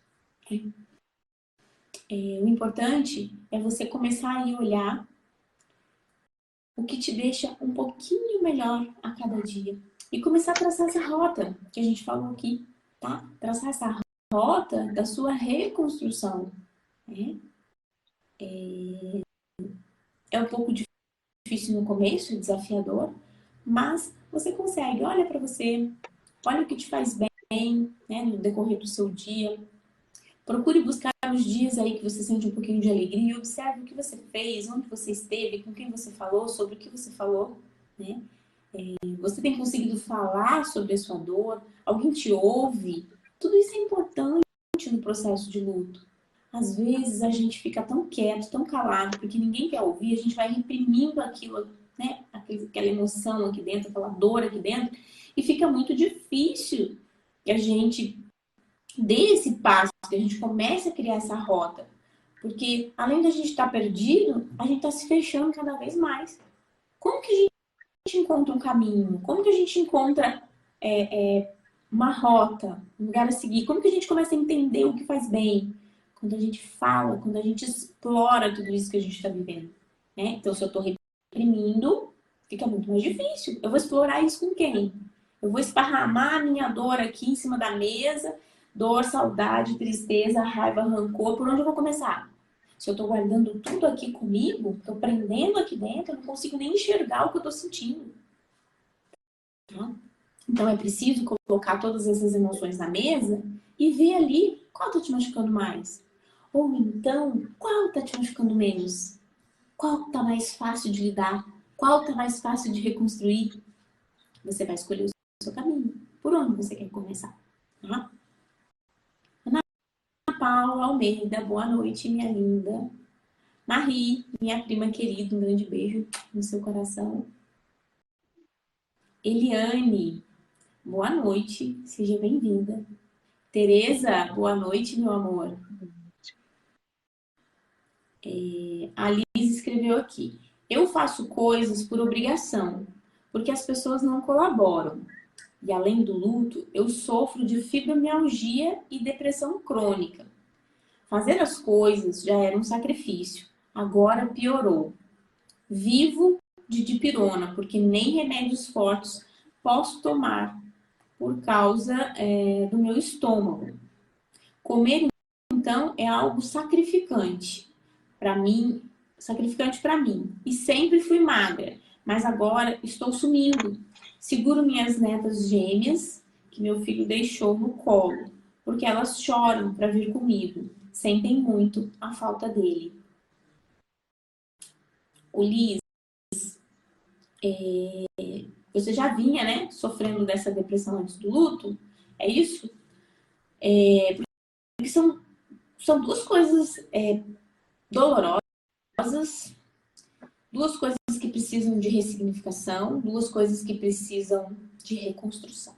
O importante é você começar a ir olhar o que te deixa um pouquinho melhor a cada dia. E começar a traçar essa rota que a gente falou aqui, tá? Traçar essa rota da sua reconstrução. Né? É um pouco difícil no começo, desafiador, mas você consegue. Olha para você, olha o que te faz bem, né, no decorrer do seu dia. Procure buscar os dias aí que você sente um pouquinho de alegria. Observe o que você fez, onde você esteve, com quem você falou, sobre o que você falou, né? Você tem conseguido falar sobre a sua dor? Alguém te ouve? Tudo isso é importante no processo de luto. Às vezes a gente fica tão quieto, tão calado, porque ninguém quer ouvir, a gente vai reprimindo aquilo, né? Aquela emoção aqui dentro, aquela dor aqui dentro, e fica muito difícil que a gente dê esse passo, que a gente comece a criar essa rota. Porque além da gente estar perdido, a gente está se fechando cada vez mais. Como que a gente encontra um caminho? Como que a gente encontra uma rota, um lugar a seguir? Como que a gente começa a entender o que faz bem? Quando a gente fala, quando a gente explora tudo isso que a gente está vivendo. Né? Então, se eu estou reprimindo, fica muito mais difícil. Eu vou explorar isso com quem? Eu vou esparramar a minha dor aqui em cima da mesa, dor, saudade, tristeza, raiva, rancor, por onde eu vou começar? Se eu tô guardando tudo aqui comigo, tô prendendo aqui dentro, eu não consigo nem enxergar o que eu tô sentindo. Tá? Então é preciso colocar todas essas emoções na mesa e ver ali qual tá te machucando mais. Ou então, qual tá te machucando menos? Qual tá mais fácil de lidar? Qual tá mais fácil de reconstruir? Você vai escolher o seu caminho. Por onde você quer começar? Tá? Ana Paula Almeida, boa noite, minha linda. Marie, minha prima querida, um grande beijo no seu coração. Eliane, boa noite, seja bem-vinda. Tereza, boa noite, meu amor. A Liz escreveu aqui. Eu faço coisas por obrigação, porque as pessoas não colaboram. E além do luto, eu sofro de fibromialgia e depressão crônica. Fazer as coisas já era um sacrifício, agora piorou. Vivo de dipirona, porque nem remédios fortes posso tomar por causa do meu estômago. Comer, então, é algo sacrificante para mim, e sempre fui magra, mas agora estou sumindo. Seguro minhas netas gêmeas que meu filho deixou no colo, porque elas choram para vir comigo, sentem muito a falta dele. Liz, você já vinha, né, sofrendo dessa depressão antes do luto? É isso? Porque são duas coisas dolorosas, duas coisas que precisam de ressignificação, duas coisas que precisam de reconstrução.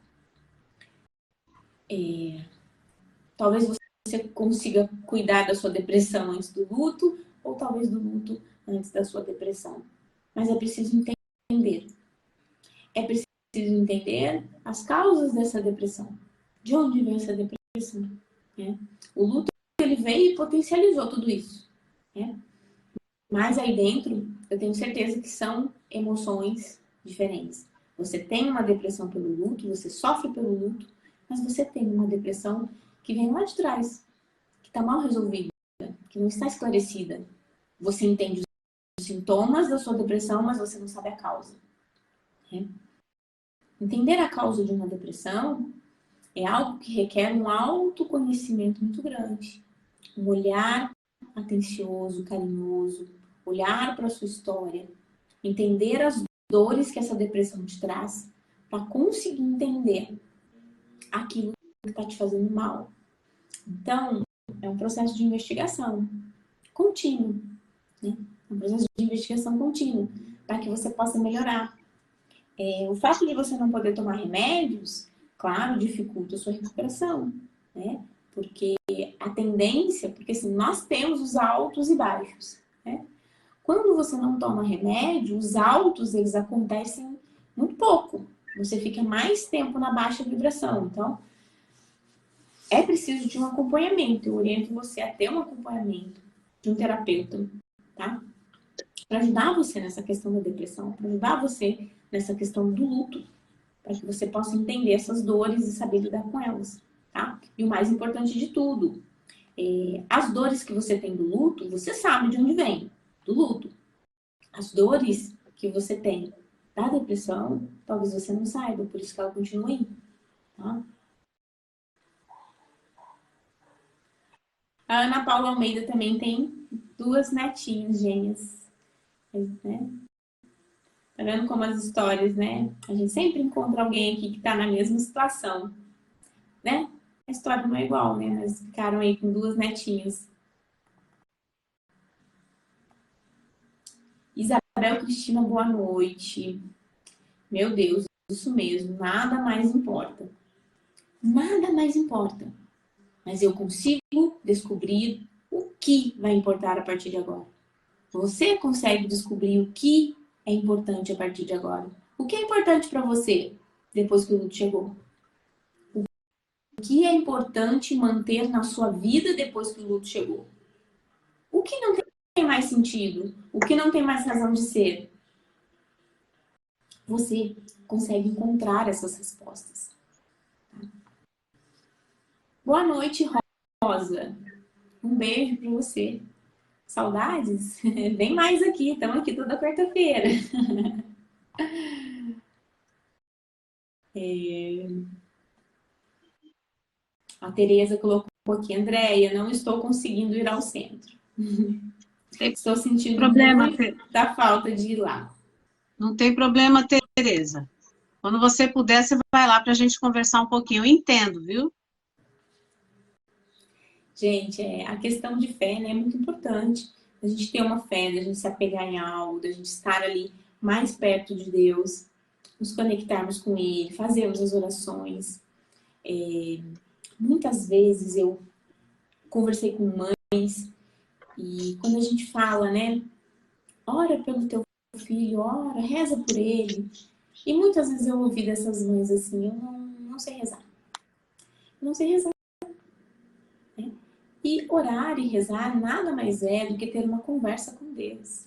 Talvez você consiga cuidar da sua depressão antes do luto, ou talvez do luto antes da sua depressão. Mas é preciso entender. É preciso entender as causas dessa depressão. De onde vem essa depressão? Né? O luto, ele veio e potencializou tudo isso. Né? Mas aí dentro, eu tenho certeza que são emoções diferentes. Você tem uma depressão pelo luto, você sofre pelo luto, mas você tem uma depressão que vem lá de trás, que está mal resolvida, que não está esclarecida. Você entende os sintomas da sua depressão, mas você não sabe a causa. Né? Entender a causa de uma depressão é algo que requer um autoconhecimento muito grande. Um olhar atencioso, carinhoso, olhar para a sua história, entender as dores que essa depressão te traz, para conseguir entender aquilo que está te fazendo mal. Então, é um processo de investigação contínuo, né? Um processo de investigação contínuo, para que você possa melhorar. O fato de você não poder tomar remédios, claro, dificulta a sua recuperação, né? Porque a tendência, porque assim, nós temos os altos e baixos, né? Quando você não toma remédio, os altos, eles acontecem muito pouco. Você fica mais tempo na baixa vibração. Então, é preciso de um acompanhamento. Eu oriento você a ter um acompanhamento de um terapeuta, tá? Para ajudar você nessa questão da depressão, para ajudar você nessa questão do luto, para que você possa entender essas dores e saber lidar com elas, tá? E o mais importante de tudo, as dores que você tem do luto, você sabe de onde vem, do luto. As dores que você tem da depressão, talvez você não saiba, por isso que ela continua aí, tá? A Ana Paula Almeida também tem 2 netinhas gêmeas, né? Tá vendo como as histórias, né? A gente sempre encontra alguém aqui que tá na mesma situação, né? A história não é igual, né? Mas ficaram aí com 2 netinhas. Isabel Cristina, boa noite. Meu Deus, isso mesmo, nada mais importa. Nada mais importa. Mas eu consigo descobrir o que vai importar a partir de agora. Você consegue descobrir o que é importante a partir de agora. O que é importante para você depois que o luto chegou? O que é importante manter na sua vida depois que o luto chegou? O que não tem mais sentido? O que não tem mais razão de ser? você consegue encontrar essas respostas. Boa noite, Rosa. Um beijo para você. Saudades? Vem mais aqui, estamos aqui toda quarta-feira. A Tereza colocou aqui, Andréia, não estou conseguindo ir ao centro. Estou sentindo Problema, muita falta de ir lá. não tem problema, Tereza. Quando você puder, você vai lá para a gente conversar um pouquinho. Eu entendo, viu? Gente, a questão de fé, né, é muito importante. A gente ter uma fé, da gente se apegar em algo, da gente estar ali mais perto de Deus, nos conectarmos com Ele, fazermos as orações. Muitas vezes eu conversei com mães e quando a gente fala, né, ora pelo teu filho, ora, reza por ele. E muitas vezes eu ouvi dessas mães assim, eu não sei rezar. Não sei rezar. Né? E orar e rezar nada mais é do que ter uma conversa com Deus.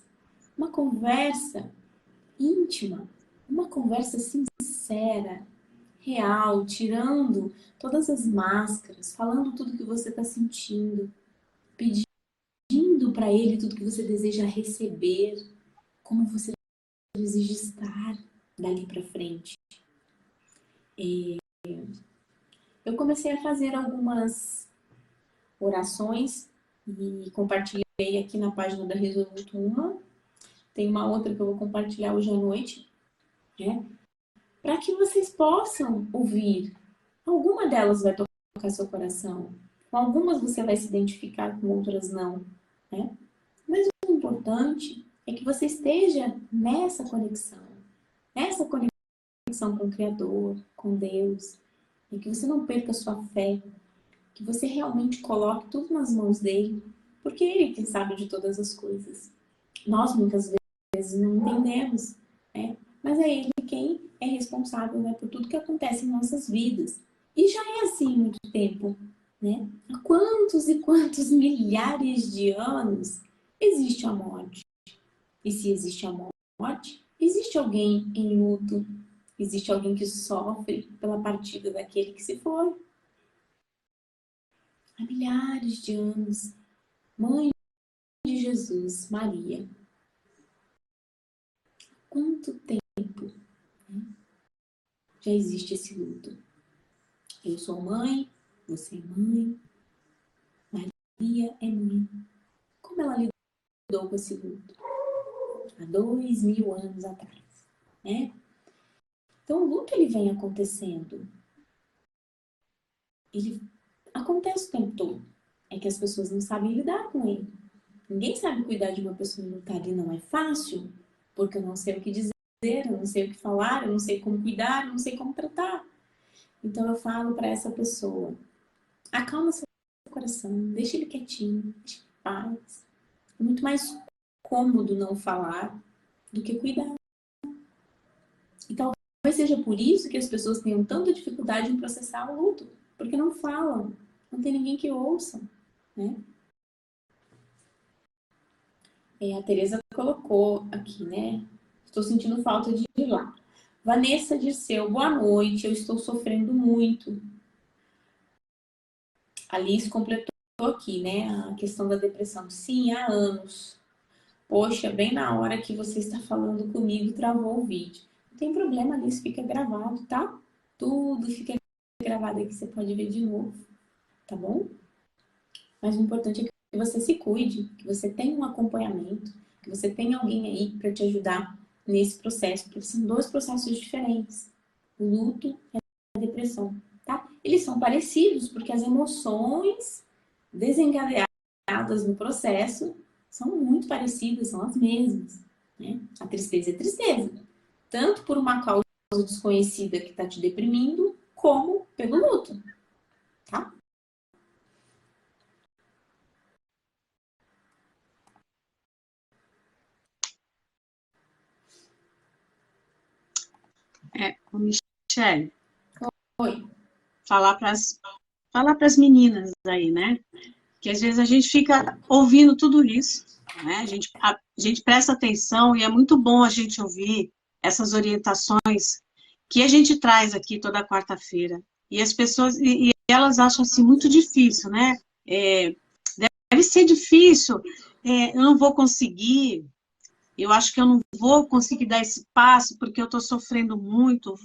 Uma conversa íntima, uma conversa sincera, real, tirando todas as máscaras, falando tudo que você está sentindo, pedindo para Ele tudo que você deseja receber, como você deseja estar dali para frente. Eu comecei a fazer algumas orações e compartilhei aqui na página da Resoluto uma. Tem uma outra que eu vou compartilhar hoje à noite, né? Para que vocês possam ouvir. Alguma delas vai tocar seu coração. Com algumas você vai se identificar, com outras não, né? Mas o importante é que você esteja nessa conexão com o Criador, com Deus, e que você não perca a sua fé, que você realmente coloque tudo nas mãos dele, porque ele que sabe de todas as coisas. Nós muitas vezes não entendemos, né? Mas é ele quem é responsável, né, por tudo que acontece em nossas vidas. E já é assim há muito tempo, né? Há quantos e quantos milhares de anos existe a morte? E se existe a morte, existe alguém em luto, existe alguém que sofre pela partida daquele que se foi. Há milhares de anos, mãe de Jesus, Maria. Quanto tempo, né, já existe esse luto? Eu sou mãe, você é mãe, Maria é mãe. Como ela lidou com esse luto? Há 2000 anos atrás, né? Então o luto ele vem acontecendo. Ele acontece o tempo todo. É que as pessoas não sabem lidar com ele. Ninguém sabe cuidar de uma pessoa enlutada e não é fácil, porque eu não sei o que dizer, eu não sei o que falar, eu não sei como cuidar, eu não sei como tratar. Então eu falo para essa pessoa, acalma seu coração, deixa ele quietinho, deixa ele em paz. É muito mais cômodo não falar do que cuidar. E talvez seja por isso que as pessoas tenham tanta dificuldade em processar o luto, porque não falam, não tem ninguém que ouça, né? A Tereza colocou aqui, né? Estou sentindo falta de ir lá. Vanessa Dirceu, boa noite, eu estou sofrendo muito. A Liz completou aqui, né? A questão da depressão. Sim, há anos. Poxa, bem na hora que você está falando comigo, travou o vídeo. Não tem problema, Liz, fica gravado, tá? Tudo fica gravado aqui, você pode ver de novo, tá bom? Mas o importante é que você se cuide, que você tenha um acompanhamento, que você tenha alguém aí para te ajudar nesse processo, porque são dois processos diferentes, o luto e a depressão, tá? Eles são parecidos porque as emoções desencadeadas no processo são muito parecidas, são as mesmas, né? A tristeza é tristeza, tanto por uma causa desconhecida que está te deprimindo, como pelo luto, tá? Michele, Oi. falar para as meninas aí, né? Que às vezes a gente fica ouvindo tudo isso, né? A gente presta atenção e é muito bom a gente ouvir essas orientações que a gente traz aqui toda quarta-feira. E as pessoas, e elas acham assim muito difícil, né? Deve ser difícil, eu não vou conseguir, eu acho que eu não vou conseguir dar esse passo porque eu estou sofrendo muito,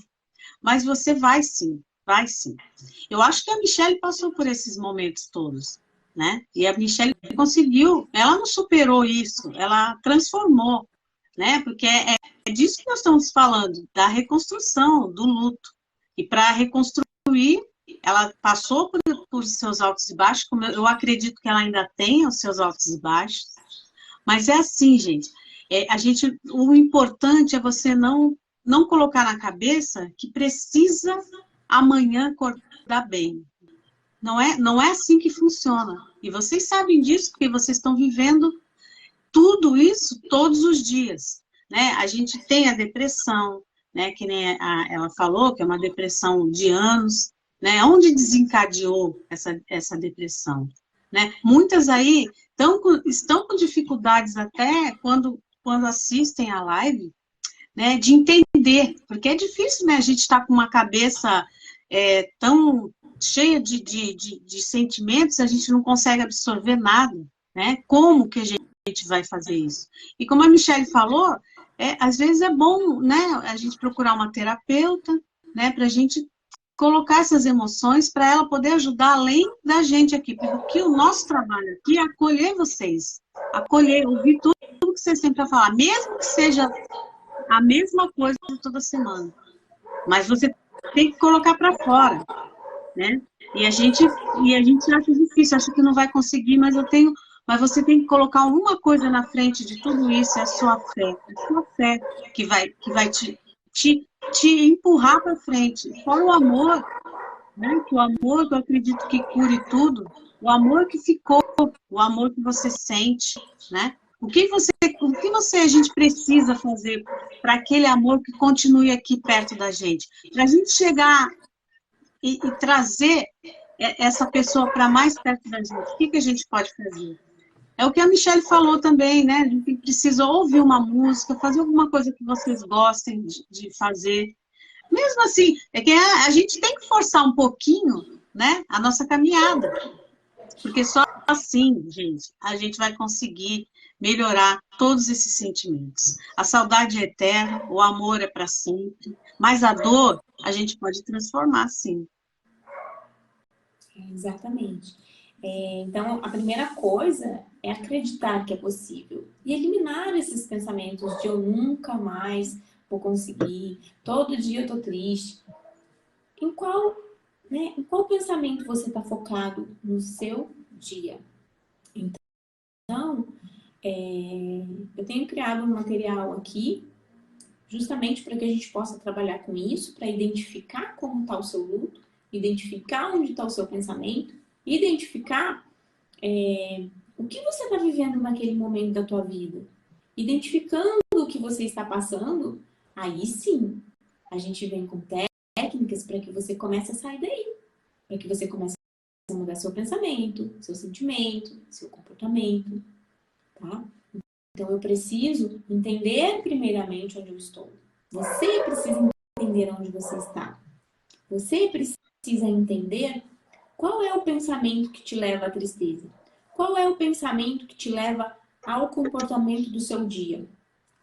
mas você vai sim, vai sim. Eu acho que a Michelle passou por esses momentos todos, né? E a Michelle conseguiu, ela não superou isso, ela transformou, né? Porque é disso que nós estamos falando, da reconstrução, do luto. E para reconstruir, ela passou por seus altos e baixos, como eu acredito que ela ainda tem os seus altos e baixos, mas é assim, gente. O importante é você não colocar na cabeça que precisa amanhã acordar bem. Não é assim que funciona. E vocês sabem disso porque vocês estão vivendo tudo isso todos os dias, né? A gente tem a depressão, né? Que nem ela falou, que é uma depressão de anos, né? Onde desencadeou essa depressão, né? Muitas aí estão com dificuldades até quando assistem a live, né? De entender, porque é difícil, né? A gente está com uma cabeça tão cheia de sentimentos, a gente não consegue absorver nada, né? Como que a gente vai fazer isso? E como a Michelle falou, às vezes é bom, né, a gente procurar uma terapeuta, né, para a gente colocar essas emoções para ela poder ajudar além da gente aqui, porque o nosso trabalho aqui é acolher vocês, acolher, ouvir tudo que vocês têm para falar, mesmo que seja a mesma coisa toda semana, mas você tem que colocar para fora, né? E a gente acha difícil, acha que não vai conseguir, mas você tem que colocar uma coisa na frente de tudo isso, é a sua fé que vai te empurrar para frente. Fora o amor, né? Que o amor, que eu acredito que cure tudo, o amor que ficou, o amor que você sente, né? A gente precisa fazer para aquele amor que continue aqui perto da gente? Para a gente chegar e trazer essa pessoa para mais perto da gente, o que a gente pode fazer? É o que a Michelle falou também, né? A gente precisa ouvir uma música, fazer alguma coisa que vocês gostem de fazer. Mesmo assim, é que a gente tem que forçar um pouquinho, né, a nossa caminhada. Porque só assim, gente, a gente vai conseguir melhorar todos esses sentimentos. A saudade é eterna, o amor é para sempre, mas a dor a gente pode transformar, sim. Exatamente. Então, a primeira coisa é acreditar que é possível e eliminar esses pensamentos de eu nunca mais vou conseguir, todo dia eu tô triste. Em qual pensamento você está focado no seu dia? Então, eu tenho criado um material aqui justamente para que a gente possa trabalhar com isso, para identificar como está o seu luto, identificar onde está o seu pensamento, identificar o que você está vivendo naquele momento da tua vida. Identificando o que você está passando, aí sim, a gente vem com técnicas para que você comece a sair daí, para que você comece a mudar seu pensamento, seu sentimento, seu comportamento, tá? Então, eu preciso entender primeiramente onde eu estou. Você precisa entender onde você está. Você precisa entender qual é o pensamento que te leva à tristeza. Qual é o pensamento que te leva ao comportamento do seu dia.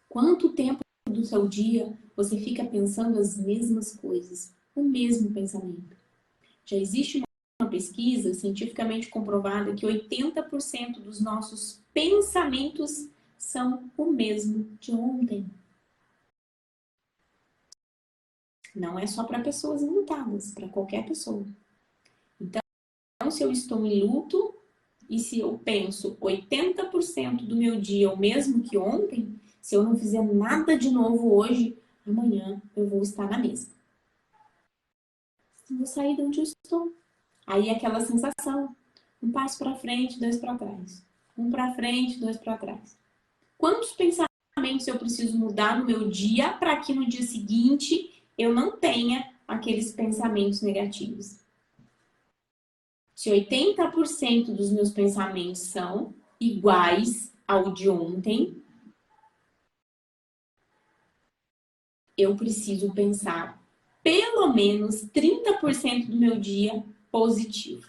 Quanto tempo do seu dia você fica pensando as mesmas coisas, o mesmo pensamento. Já existe uma pesquisa cientificamente comprovada que 80% dos nossos pensamentos são o mesmo de ontem. Não é só para pessoas enlutadas, para qualquer pessoa. Então, se eu estou em luto e se eu penso 80% do meu dia o mesmo que ontem, se eu não fizer nada de novo hoje, amanhã eu vou estar na mesma. Eu vou sair de onde eu estou. Aí aquela sensação, um passo para frente, dois para trás. Um para frente, dois para trás. Quantos pensamentos eu preciso mudar no meu dia para que no dia seguinte eu não tenha aqueles pensamentos negativos? Se 80% dos meus pensamentos são iguais ao de ontem, eu preciso pensar pelo menos 30% do meu dia positivo.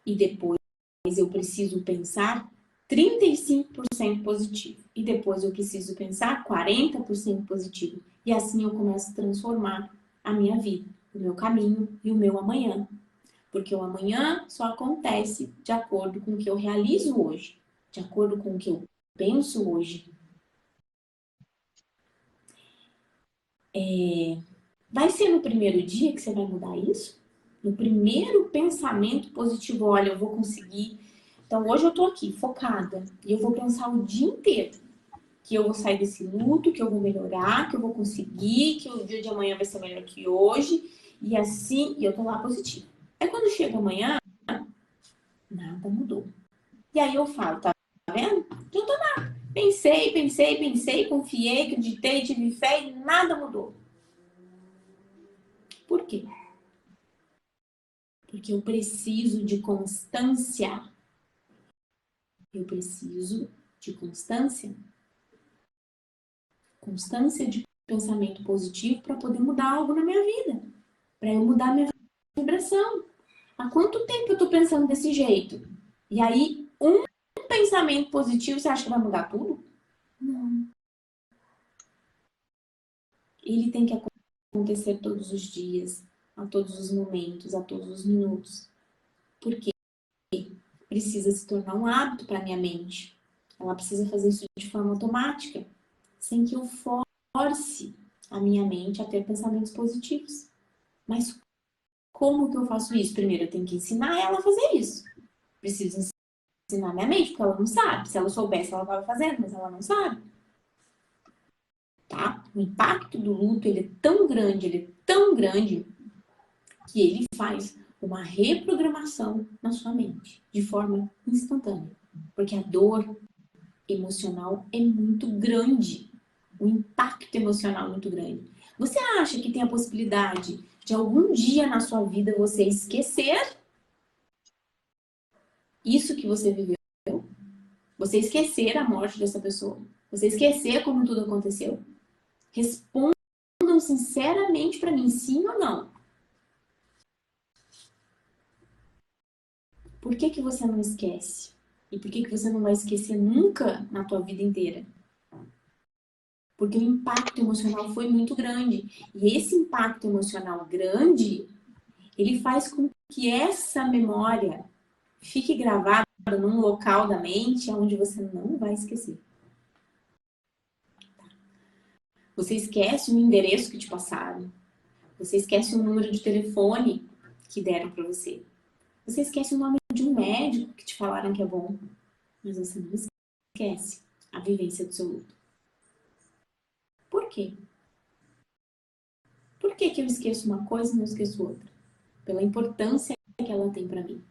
E depois eu preciso pensar 35% positivo. E depois eu preciso pensar 40% positivo. E assim eu começo a transformar a minha vida, o meu caminho e o meu amanhã. Porque o amanhã só acontece de acordo com o que eu realizo hoje, de acordo com o que eu penso hoje. Vai ser no primeiro dia que você vai mudar isso? No primeiro pensamento positivo, olha, eu vou conseguir. Então, hoje eu tô aqui, focada, e eu vou pensar o dia inteiro que eu vou sair desse luto, que eu vou melhorar, que eu vou conseguir, que o dia de amanhã vai ser melhor que hoje, e assim, e eu tô lá positivo. Aí, quando chega amanhã, nada mudou. E aí eu falo, tá vendo? Não tô nada. Pensei, confiei, acreditei, tive fé e nada mudou. Por quê? Porque eu preciso de constância. Eu preciso de constância. Constância de pensamento positivo para poder mudar algo na minha vida. Para eu mudar minha vibração. Há quanto tempo eu tô pensando desse jeito? E aí, um pensamento positivo, você acha que vai mudar tudo? Não. Ele tem que acontecer todos os dias, a todos os momentos, a todos os minutos. Porque precisa se tornar um hábito para minha mente. Ela precisa fazer isso de forma automática, sem que eu force a minha mente a ter pensamentos positivos. Mas como que eu faço isso? Primeiro, eu tenho que ensinar ela a fazer isso. Preciso ensinar minha mente, porque ela não sabe. Se ela soubesse, ela estava fazendo, mas ela não sabe. Tá? O impacto do luto, ele é tão grande, que ele faz uma reprogramação na sua mente, de forma instantânea. Porque a dor emocional é muito grande. O impacto emocional é muito grande. Você acha que tem a possibilidade de algum dia na sua vida você esquecer isso que você viveu? Você esquecer a morte dessa pessoa? Você esquecer como tudo aconteceu? Respondam sinceramente para mim, sim ou não. Por que que você não esquece? E por que que você não vai esquecer nunca na tua vida inteira? Porque o impacto emocional foi muito grande. E esse impacto emocional grande, ele faz com que essa memória fique gravada num local da mente onde você não vai esquecer. Você esquece um endereço que te passaram. Você esquece um número de telefone que deram para você. Você esquece o nome de um médico que te falaram que é bom. Mas você não esquece a vivência do seu luto. Por quê? Por que que eu esqueço uma coisa e não esqueço outra? Pela importância que ela tem para mim.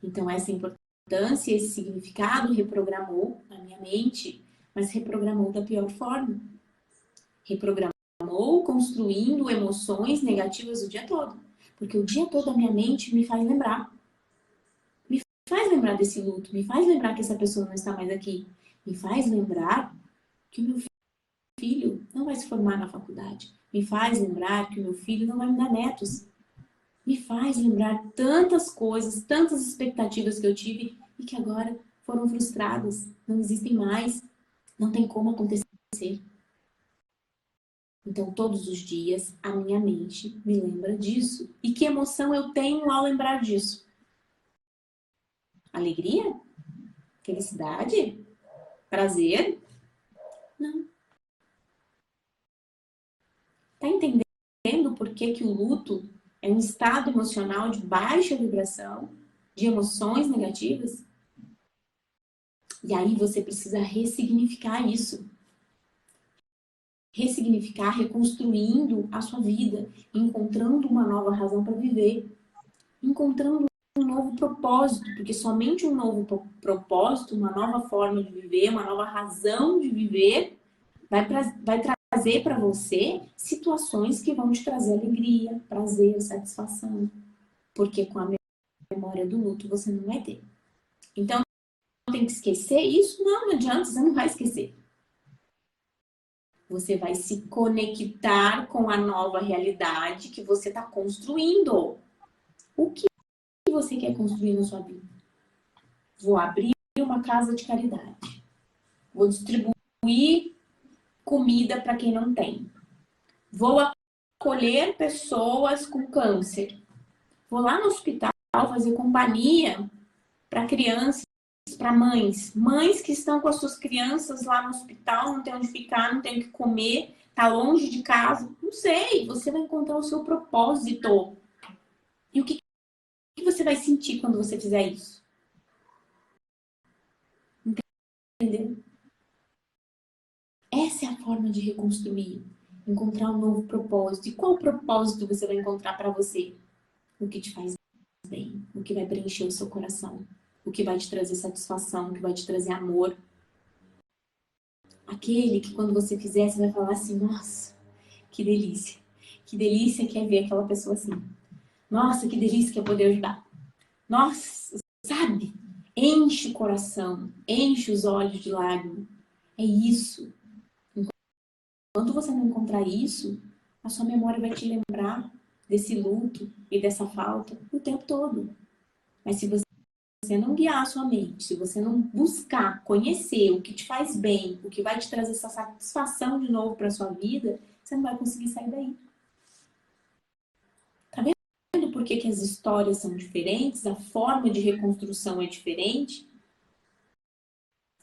Então, essa importância, esse significado reprogramou na minha mente, mas reprogramou da pior forma. Reprogramou construindo emoções negativas o dia todo. Porque o dia todo a minha mente me faz lembrar. Me faz lembrar desse luto, me faz lembrar que essa pessoa não está mais aqui. Me faz lembrar que o meu filho não vai se formar na faculdade. Me faz lembrar que o meu filho não vai me dar netos. Me faz lembrar tantas coisas, tantas expectativas que eu tive e que agora foram frustradas, não existem mais, não tem como acontecer. Então, todos os dias, a minha mente me lembra disso. E que emoção eu tenho ao lembrar disso? Alegria? Felicidade? Prazer? Não. Tá entendendo por que que o luto é um estado emocional de baixa vibração, de emoções negativas? E aí você precisa ressignificar isso. Ressignificar, reconstruindo a sua vida, encontrando uma nova razão para viver, encontrando um novo propósito, porque somente um novo propósito, uma nova forma de viver, uma nova razão de viver, vai trazer para você situações que vão te trazer alegria, prazer, satisfação, porque com a memória do luto você não vai ter. Então, tem que esquecer isso? Não adianta, você não vai esquecer. Você vai se conectar com a nova realidade que você está construindo. O que você quer construir na sua vida? Vou abrir uma casa de caridade. Vou distribuir comida para quem não tem. Vou acolher pessoas com câncer. Vou lá no hospital fazer companhia para crianças, para mães. Mães que estão com as suas crianças lá no hospital, não tem onde ficar, não tem o que comer, tá longe de casa. Não sei, você vai encontrar o seu propósito. E o que você vai sentir quando você fizer isso? Entendeu? Essa é a forma de reconstruir. Encontrar um novo propósito. E qual propósito você vai encontrar para você? O que te faz bem, o que vai preencher o seu coração, o que vai te trazer satisfação, o que vai te trazer amor. Aquele que quando você fizer, você vai falar assim, nossa, que delícia. Que delícia que é ver aquela pessoa assim. Nossa, que delícia que é poder ajudar. Nossa, sabe? Enche o coração, enche os olhos de lágrimas. É isso. Quando você não encontrar isso, a sua memória vai te lembrar desse luto e dessa falta o tempo todo. Mas se você não guiar a sua mente, se você não buscar conhecer o que te faz bem, o que vai te trazer essa satisfação de novo para sua vida, você não vai conseguir sair daí. Tá vendo por que as histórias são diferentes? A forma de reconstrução é diferente?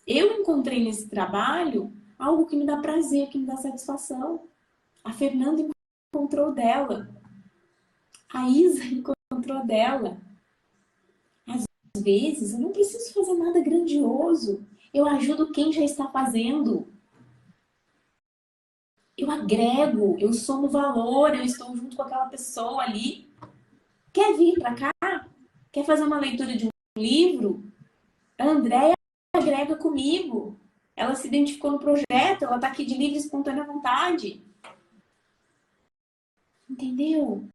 Eu encontrei nesse trabalho algo que me dá prazer, que me dá satisfação. A Fernanda encontrou dela. A Isa encontrou dela. Às vezes, eu não preciso fazer nada grandioso. Eu ajudo quem já está fazendo. Eu agrego, eu somo valor, eu estou junto com aquela pessoa ali. Quer vir para cá? Quer fazer uma leitura de um livro? A Andréia agrega comigo. Ela se identificou no projeto, ela está aqui de livre e espontânea vontade. Entendeu?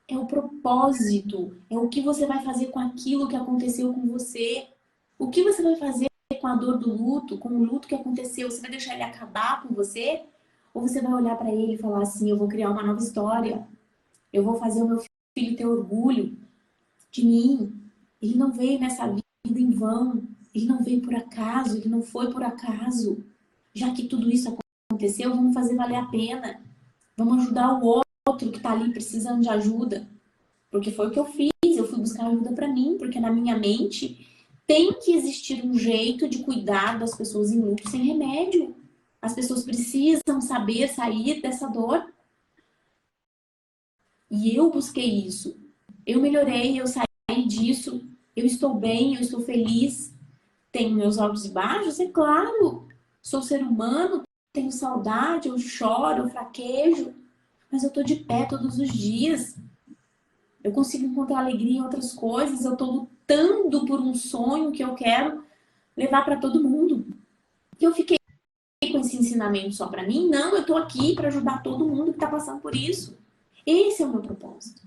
É o propósito, é o que você vai fazer com aquilo que aconteceu com você. O que você vai fazer com a dor do luto, com o luto que aconteceu? Você vai deixar ele acabar com você? Ou você vai olhar para ele e falar assim, eu vou criar uma nova história. Eu vou fazer o meu filho ter orgulho de mim. Ele não veio nessa vida em vão. Ele não veio por acaso, ele não foi por acaso. Já que tudo isso aconteceu, vamos fazer valer a pena. Vamos ajudar o outro que está ali precisando de ajuda. Porque foi o que eu fiz, eu fui buscar ajuda para mim, porque na minha mente tem que existir um jeito de cuidar das pessoas em luto sem remédio. As pessoas precisam saber sair dessa dor. E eu busquei isso. Eu melhorei, eu saí disso, eu estou bem, eu estou feliz. Tenho meus altos e baixos, é claro. Sou ser humano, tenho saudade, eu choro, eu fraquejo. Mas eu estou de pé todos os dias. Eu consigo encontrar alegria em outras coisas. Eu estou lutando por um sonho que eu quero levar para todo mundo. E eu fiquei com esse ensinamento só para mim? Não, eu estou aqui para ajudar todo mundo que está passando por isso. Esse é o meu propósito.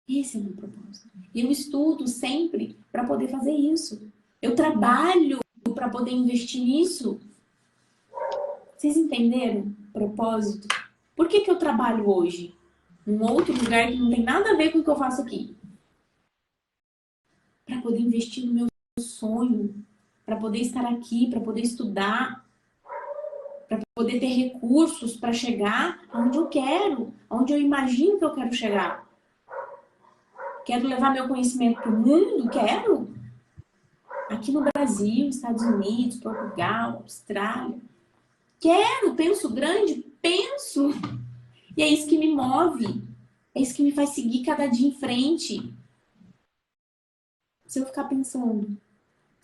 Esse é o meu propósito. E eu estudo sempre para poder fazer isso. Eu trabalho para poder investir nisso. Vocês entenderam? Propósito. Por que eu trabalho hoje? Num outro lugar que não tem nada a ver com o que eu faço aqui. Para poder investir no meu sonho. Para poder estar aqui, para poder estudar. Para poder ter recursos para chegar onde eu quero. Onde eu imagino que eu quero chegar. Quero levar meu conhecimento para o mundo? Quero. Aqui no Brasil, Estados Unidos, Portugal, Austrália. Quero, penso grande, penso. E é isso que me move. É isso que me faz seguir cada dia em frente. Se eu ficar pensando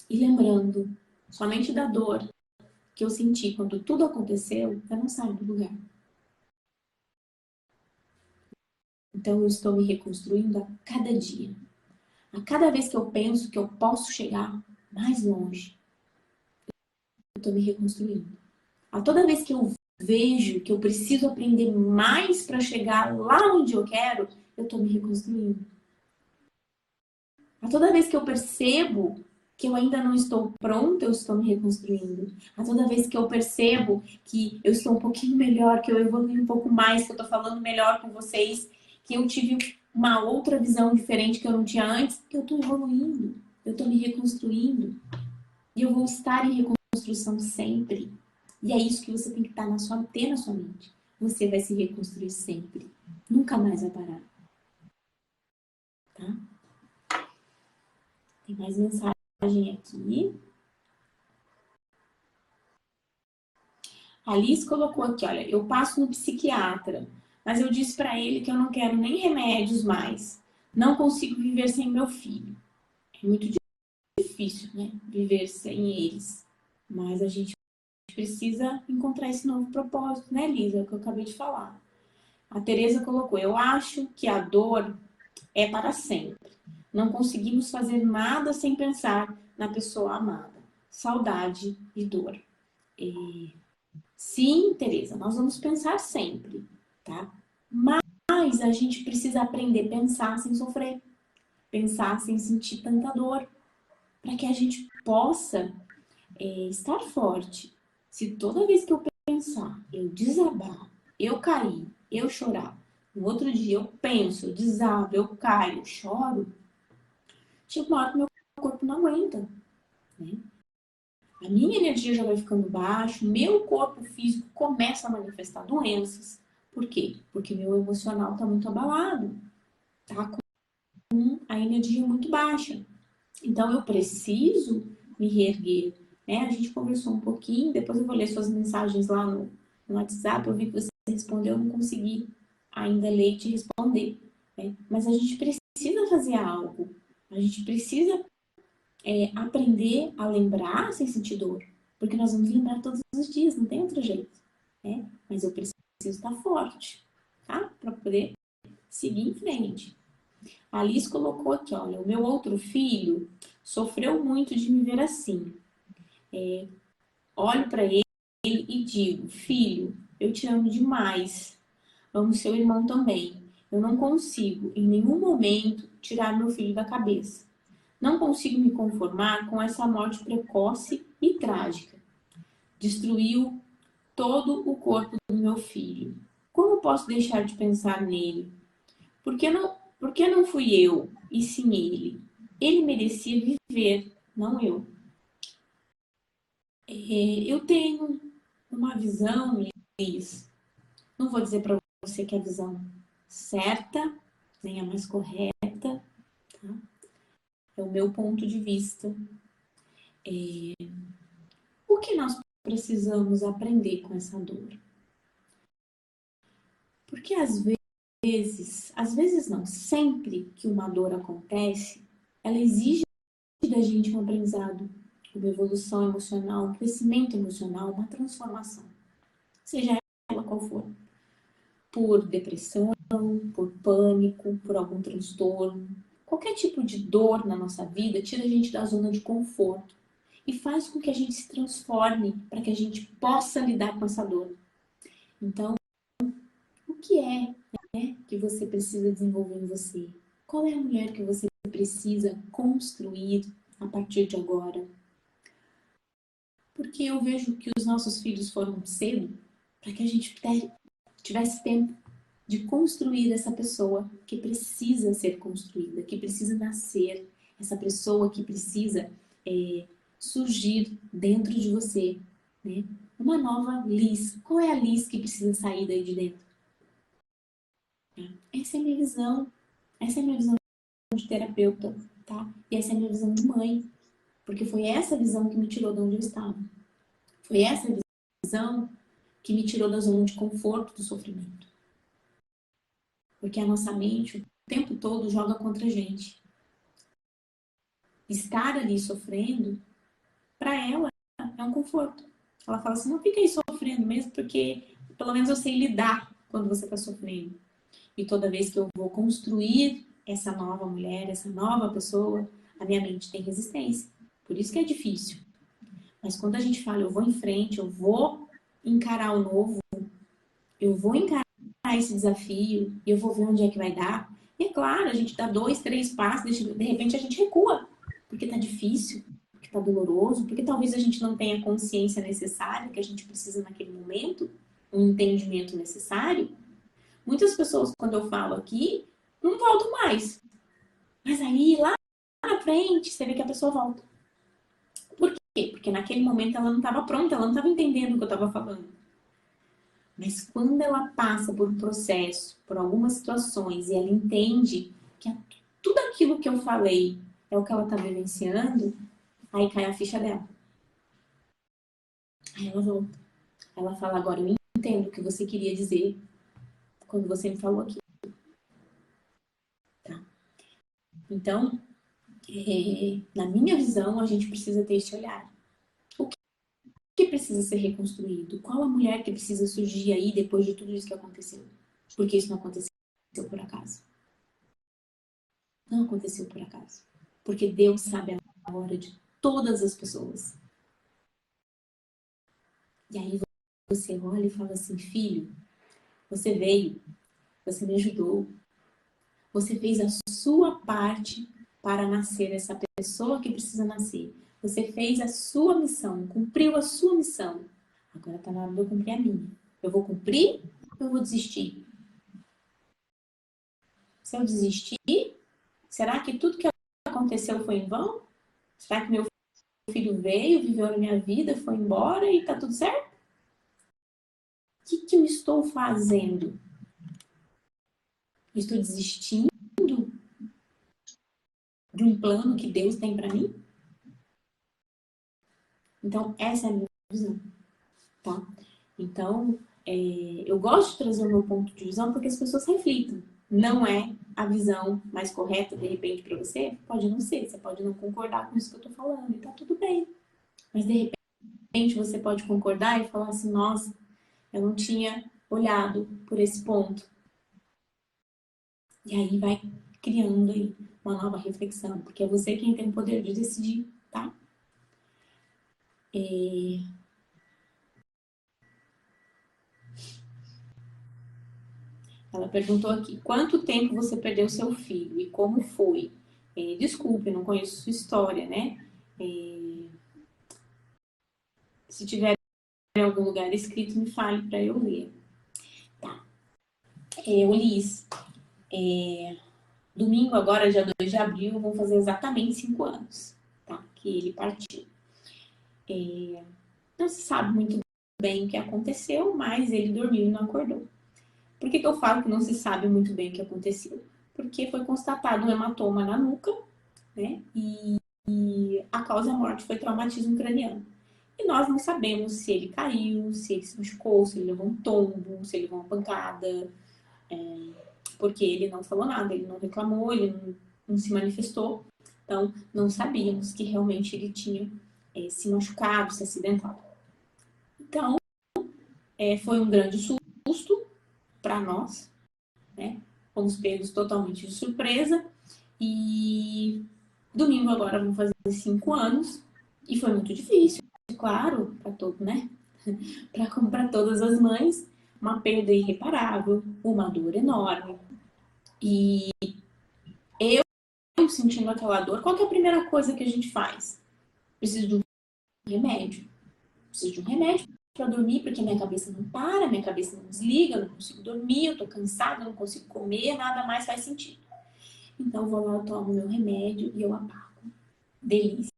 e lembrando somente da dor que eu senti quando tudo aconteceu, eu não saio do lugar. Então eu estou me reconstruindo a cada dia. A cada vez que eu penso que eu posso chegar mais longe, eu estou me reconstruindo. A toda vez que eu vejo que eu preciso aprender mais para chegar lá onde eu quero, eu estou me reconstruindo. A toda vez que eu percebo que eu ainda não estou pronta, eu estou me reconstruindo. A toda vez que eu percebo que eu estou um pouquinho melhor, que eu evolui um pouco mais, que eu estou falando melhor com vocês, que eu tive uma outra visão diferente que eu não tinha antes, eu estou evoluindo, eu estou me reconstruindo. E eu vou estar em reconstrução sempre. E é isso que você tem que ter na sua mente. Você vai se reconstruir sempre. Nunca mais vai parar. Tá? Tem mais mensagem aqui. A Liz colocou aqui, olha, eu passo no psiquiatra, mas eu disse para ele que eu não quero nem remédios mais. Não consigo viver sem meu filho. É muito difícil, né? Viver sem eles. Mas a gente precisa encontrar esse novo propósito, né, Lisa? É o que eu acabei de falar. A Tereza colocou, eu acho que a dor é para sempre. Não conseguimos fazer nada sem pensar na pessoa amada. Saudade e dor. Sim, Tereza, nós vamos pensar sempre, tá? Mas a gente precisa aprender a pensar sem sofrer, pensar sem sentir tanta dor, para que a gente possa estar forte. Se toda vez que eu pensar, eu desabar, eu cair, eu chorar, no outro dia eu penso, eu desabo, eu caio, eu choro, chega uma hora que meu corpo não aguenta, né? A minha energia já vai ficando baixa, meu corpo físico começa a manifestar doenças. Por quê? Porque meu emocional está muito abalado, tá com a energia muito baixa. Então eu preciso me reerguer, né? A gente conversou um pouquinho, depois eu vou ler suas mensagens lá no WhatsApp, eu vi que você respondeu, eu não consegui ainda ler e te responder, né? Mas a gente precisa fazer algo, a gente precisa aprender a lembrar sem sentir dor, porque nós vamos lembrar todos os dias, não tem outro jeito, né? Mas eu preciso estar forte, tá? Para poder seguir em frente. A Alice colocou aqui, olha, o meu outro filho sofreu muito de me ver assim. Olho para ele e digo, filho, eu te amo demais, amo seu irmão também. Eu não consigo, em nenhum momento, tirar meu filho da cabeça. Não consigo me conformar com essa morte precoce e trágica. Destruiu todo o corpo do meu filho. Como posso deixar de pensar nele? Por que não fui eu, e sim ele? Ele merecia viver, não eu. Eu tenho uma visão, Liz. Não vou dizer para você que é a visão certa, nem a mais correta, tá? É o meu ponto de vista. O que nós precisamos aprender com essa dor? Porque às vezes não, sempre que uma dor acontece, ela exige da gente um aprendizado, uma evolução emocional, um crescimento emocional, uma transformação. Seja ela qual for. Por depressão, por pânico, por algum transtorno. Qualquer tipo de dor na nossa vida tira a gente da zona de conforto e faz com que a gente se transforme para que a gente possa lidar com essa dor. Então, o que é, né, que você precisa desenvolver em você? Qual é a mulher que você precisa construir a partir de agora? Porque eu vejo que os nossos filhos foram cedo para que a gente tivesse tempo de construir essa pessoa que precisa ser construída, que precisa nascer, essa pessoa que precisa surgir dentro de você, né? Uma nova Liz. Qual é a Liz que precisa sair daí de dentro? Essa é a minha visão. Essa é a minha visão de terapeuta, tá? E essa é a minha visão de mãe. Porque foi essa visão que me tirou de onde eu estava. Foi essa visão que me tirou da zona de conforto do sofrimento. Porque a nossa mente o tempo todo joga contra a gente. Estar ali sofrendo, para ela, é um conforto. Ela fala assim, não fica aí sofrendo mesmo, porque pelo menos eu sei lidar quando você está sofrendo. E toda vez que eu vou construir essa nova mulher, essa nova pessoa, a minha mente tem resistência. Por isso que é difícil. Mas quando a gente fala, eu vou em frente, eu vou encarar o novo, eu vou encarar esse desafio e eu vou ver onde é que vai dar. E é claro, a gente dá 2, 3 passos, de repente a gente recua, porque tá difícil. tá doloroso, porque talvez a gente não tenha a consciência necessária que a gente precisa naquele momento, um entendimento necessário. Muitas pessoas, quando eu falo aqui, não voltam mais. Mas aí, lá na frente, você vê que a pessoa volta. Por quê? Porque naquele momento ela não estava pronta, ela não estava entendendo o que eu estava falando. Mas quando ela passa por um processo, por algumas situações, e ela entende que tudo aquilo que eu falei é o que ela está vivenciando, aí cai a ficha dela. Aí ela volta. Ela fala, agora eu entendo o que você queria dizer quando você me falou aqui. Tá? Então, na minha visão, a gente precisa ter esse olhar. O que precisa ser reconstruído? Qual a mulher que precisa surgir aí depois de tudo isso que aconteceu? Porque isso não aconteceu por acaso. Não aconteceu por acaso. Porque Deus sabe a hora de todas as pessoas. E aí você olha e fala assim, filho, você veio, você me ajudou, você fez a sua parte para nascer essa pessoa que precisa nascer. Você fez a sua missão, cumpriu a sua missão. Agora está na hora de eu cumprir a minha. Eu vou cumprir ou eu vou desistir? Se eu desistir, será que tudo que aconteceu foi em vão? Será que meu filho veio, viveu a minha vida, foi embora e está tudo certo? O que eu estou fazendo? Eu estou desistindo de um plano que Deus tem para mim? Então, essa é a minha visão, tá? Então, eu gosto de trazer o meu ponto de visão porque as pessoas reflitam. Não é a visão mais correta, de repente, para você? Pode não ser. Você pode não concordar com isso que eu tô falando e tá tudo bem. Mas, de repente, você pode concordar e falar assim, nossa, eu não tinha olhado por esse ponto. E aí vai criando aí uma nova reflexão, porque é você quem tem o poder de decidir, tá? Ela perguntou aqui, quanto tempo você perdeu seu filho e como foi? Desculpe, não conheço sua história, né? Se tiver em algum lugar escrito, me fale para eu ler. Tá. Ulisses, domingo agora, dia 2 de abril, vão fazer exatamente 5 anos, tá? Que ele partiu. Não se sabe muito bem o que aconteceu, mas ele dormiu e não acordou. Por que eu falo que não se sabe muito bem o que aconteceu? Porque foi constatado um hematoma na nuca, né? E a causa da morte foi traumatismo craniano. E nós não sabemos se ele caiu, se ele se machucou, se ele levou um tombo, se ele levou uma pancada, porque ele não falou nada, ele não reclamou, ele não se manifestou. Então, não sabíamos que realmente ele tinha se machucado, se acidentado. Então, foi um grande susto para nós, né? Fomos pegos totalmente de surpresa. E domingo agora vão fazer 5 anos. E foi muito difícil, claro, para todo, né? Para todas as mães, uma perda irreparável, uma dor enorme. E eu sentindo aquela dor, qual que é a primeira coisa que a gente faz? Preciso de um remédio. Preciso de um remédio para dormir, porque minha cabeça não para, minha cabeça não desliga, eu não consigo dormir, eu tô cansada, não consigo comer, nada mais faz sentido. Então eu vou lá, eu tomo meu remédio e eu apago. Delícia.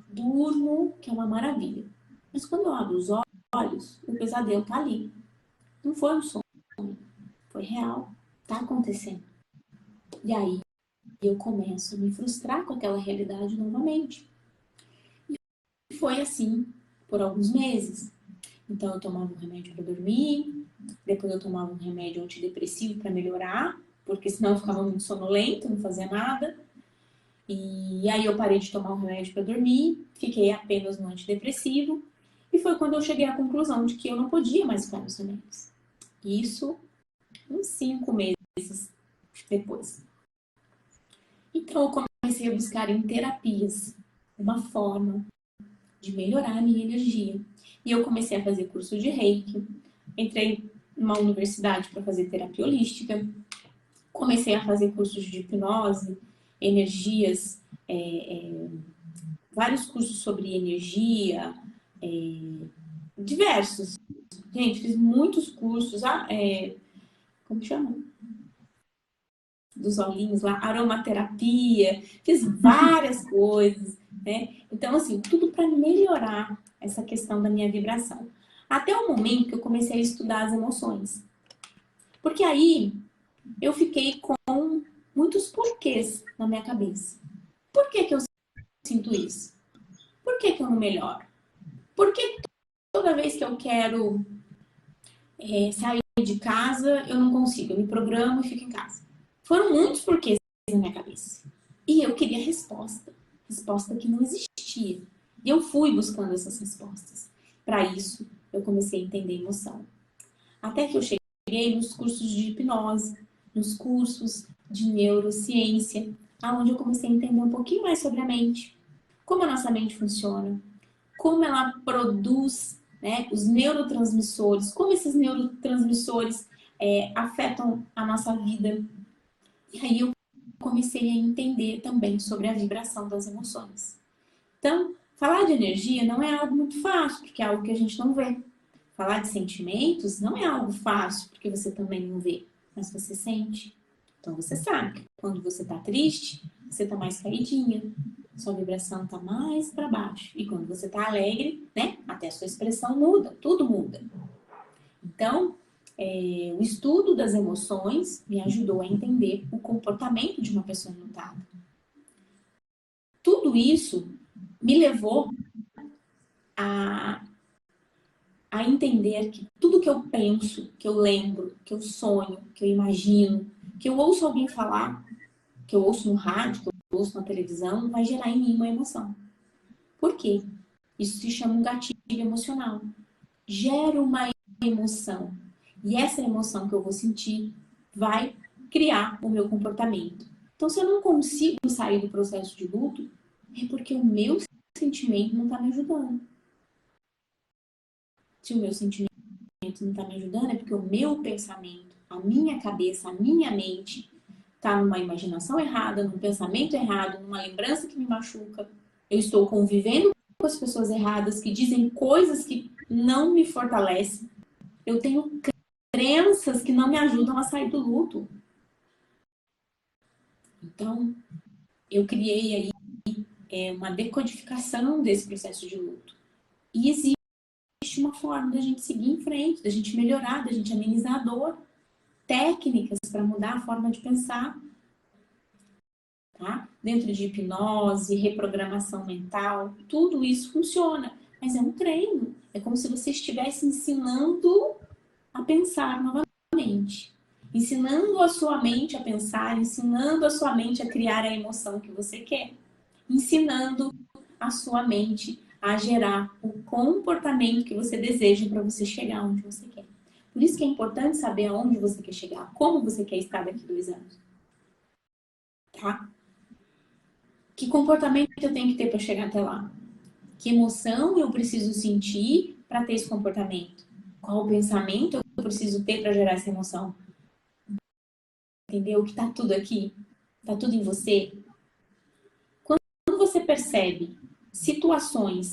Durmo, que é uma maravilha. Mas quando eu abro os olhos, o pesadelo tá ali. Não foi um sonho, foi real, tá acontecendo. E aí eu começo a me frustrar com aquela realidade novamente. E foi assim por alguns meses. Então eu tomava um remédio para dormir, depois eu tomava um remédio antidepressivo para melhorar, porque senão eu ficava muito sonolento, não fazia nada. E aí eu parei de tomar um remédio para dormir, fiquei apenas no antidepressivo, e foi quando eu cheguei à conclusão de que eu não podia mais ficar nos remédios. Isso uns 5 meses depois. Então eu comecei a buscar em terapias uma forma de melhorar a minha energia. E eu comecei a fazer curso de Reiki, entrei numa universidade para fazer terapia holística, comecei a fazer cursos de hipnose, energias vários cursos sobre energia, diversos. Gente, fiz muitos cursos, como chama? Dos olhinhos lá, aromaterapia, fiz várias coisas, né? Então, assim, tudo para melhorar essa questão da minha vibração. Até o momento que eu comecei a estudar as emoções. Porque aí eu fiquei com muitos porquês na minha cabeça. Por que que eu sinto isso? Por que que eu não melhoro? Por que toda vez que eu quero sair de casa, eu não consigo? Eu me programo e fico em casa. Foram muitos porquês na minha cabeça. E eu queria resposta. Resposta que não existia. E eu fui buscando essas respostas. Para isso, eu comecei a entender emoção. Até que eu cheguei nos cursos de hipnose, nos cursos de neurociência, aonde eu comecei a entender um pouquinho mais sobre a mente, como a nossa mente funciona, como ela produz, né, os neurotransmissores, como esses neurotransmissores afetam a nossa vida. E aí eu comecei a entender também sobre a vibração das emoções. Então, falar de energia não é algo muito fácil, porque é algo que a gente não vê. Falar de sentimentos não é algo fácil, porque você também não vê, mas você sente. Então você sabe que quando você está triste, você está mais caidinha, sua vibração está mais para baixo. E quando você está alegre, né, até a sua expressão muda, tudo muda. Então, o estudo das emoções me ajudou a entender o comportamento de uma pessoa enlutada. Tudo isso me levou a entender que tudo que eu penso, que eu lembro, que eu sonho, que eu imagino, que eu ouço alguém falar, que eu ouço no rádio, que eu ouço na televisão, vai gerar em mim uma emoção. Por quê? Isso se chama um gatilho emocional. Gera uma emoção. E essa emoção que eu vou sentir vai criar o meu comportamento. Então, se eu não consigo sair do processo de luto, é porque o meu sentimento não está me ajudando. Se o meu sentimento não está me ajudando, é porque o meu pensamento, a minha cabeça, a minha mente está numa imaginação errada, num pensamento errado, numa lembrança que me machuca. Eu estou convivendo com as pessoas erradas que dizem coisas que não me fortalecem. Eu tenho crenças que não me ajudam a sair do luto. Então, eu criei aí uma decodificação desse processo de luto. E existe uma forma da gente seguir em frente, da gente melhorar, da gente amenizar a dor. Técnicas para mudar a forma de pensar. Tá? Dentro de hipnose, reprogramação mental, tudo isso funciona. Mas é um treino. É como se você estivesse ensinando a pensar novamente. Ensinando a sua mente a pensar, ensinando a sua mente a criar a emoção que você quer. Ensinando a sua mente a gerar o comportamento que você deseja para você chegar onde você quer. Por isso que é importante saber aonde você quer chegar, como você quer estar daqui a 2 anos. Tá? Que comportamento eu tenho que ter para chegar até lá? Que emoção eu preciso sentir para ter esse comportamento? Qual pensamento eu preciso ter para gerar essa emoção? Entendeu? Que tá tudo aqui. Tá tudo em você. Quando você percebe situações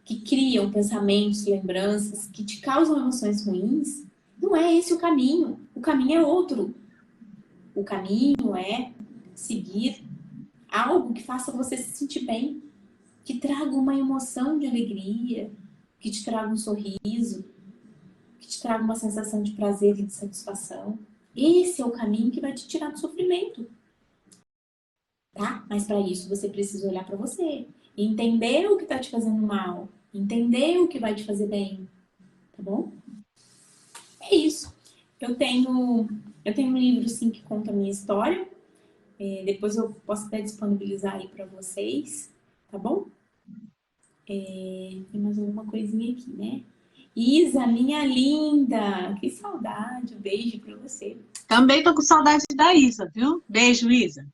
que criam pensamentos, lembranças, que te causam emoções ruins, não é esse o caminho. O caminho é outro. O caminho é seguir algo que faça você se sentir bem, que traga uma emoção de alegria, que te traga um sorriso, que te traga uma sensação de prazer e de satisfação. Esse é o caminho que vai te tirar do sofrimento. Tá? Mas para isso você precisa olhar para você, entender o que está te fazendo mal, entender o que vai te fazer bem, tá bom? É isso. Eu tenho um livro sim que conta a minha história. Depois eu posso até disponibilizar aí para vocês, tá bom? Tem mais alguma coisinha aqui, né? Isa, minha linda, que saudade, um beijo para você. Também tô com saudade da Isa, viu? Beijo, Isa.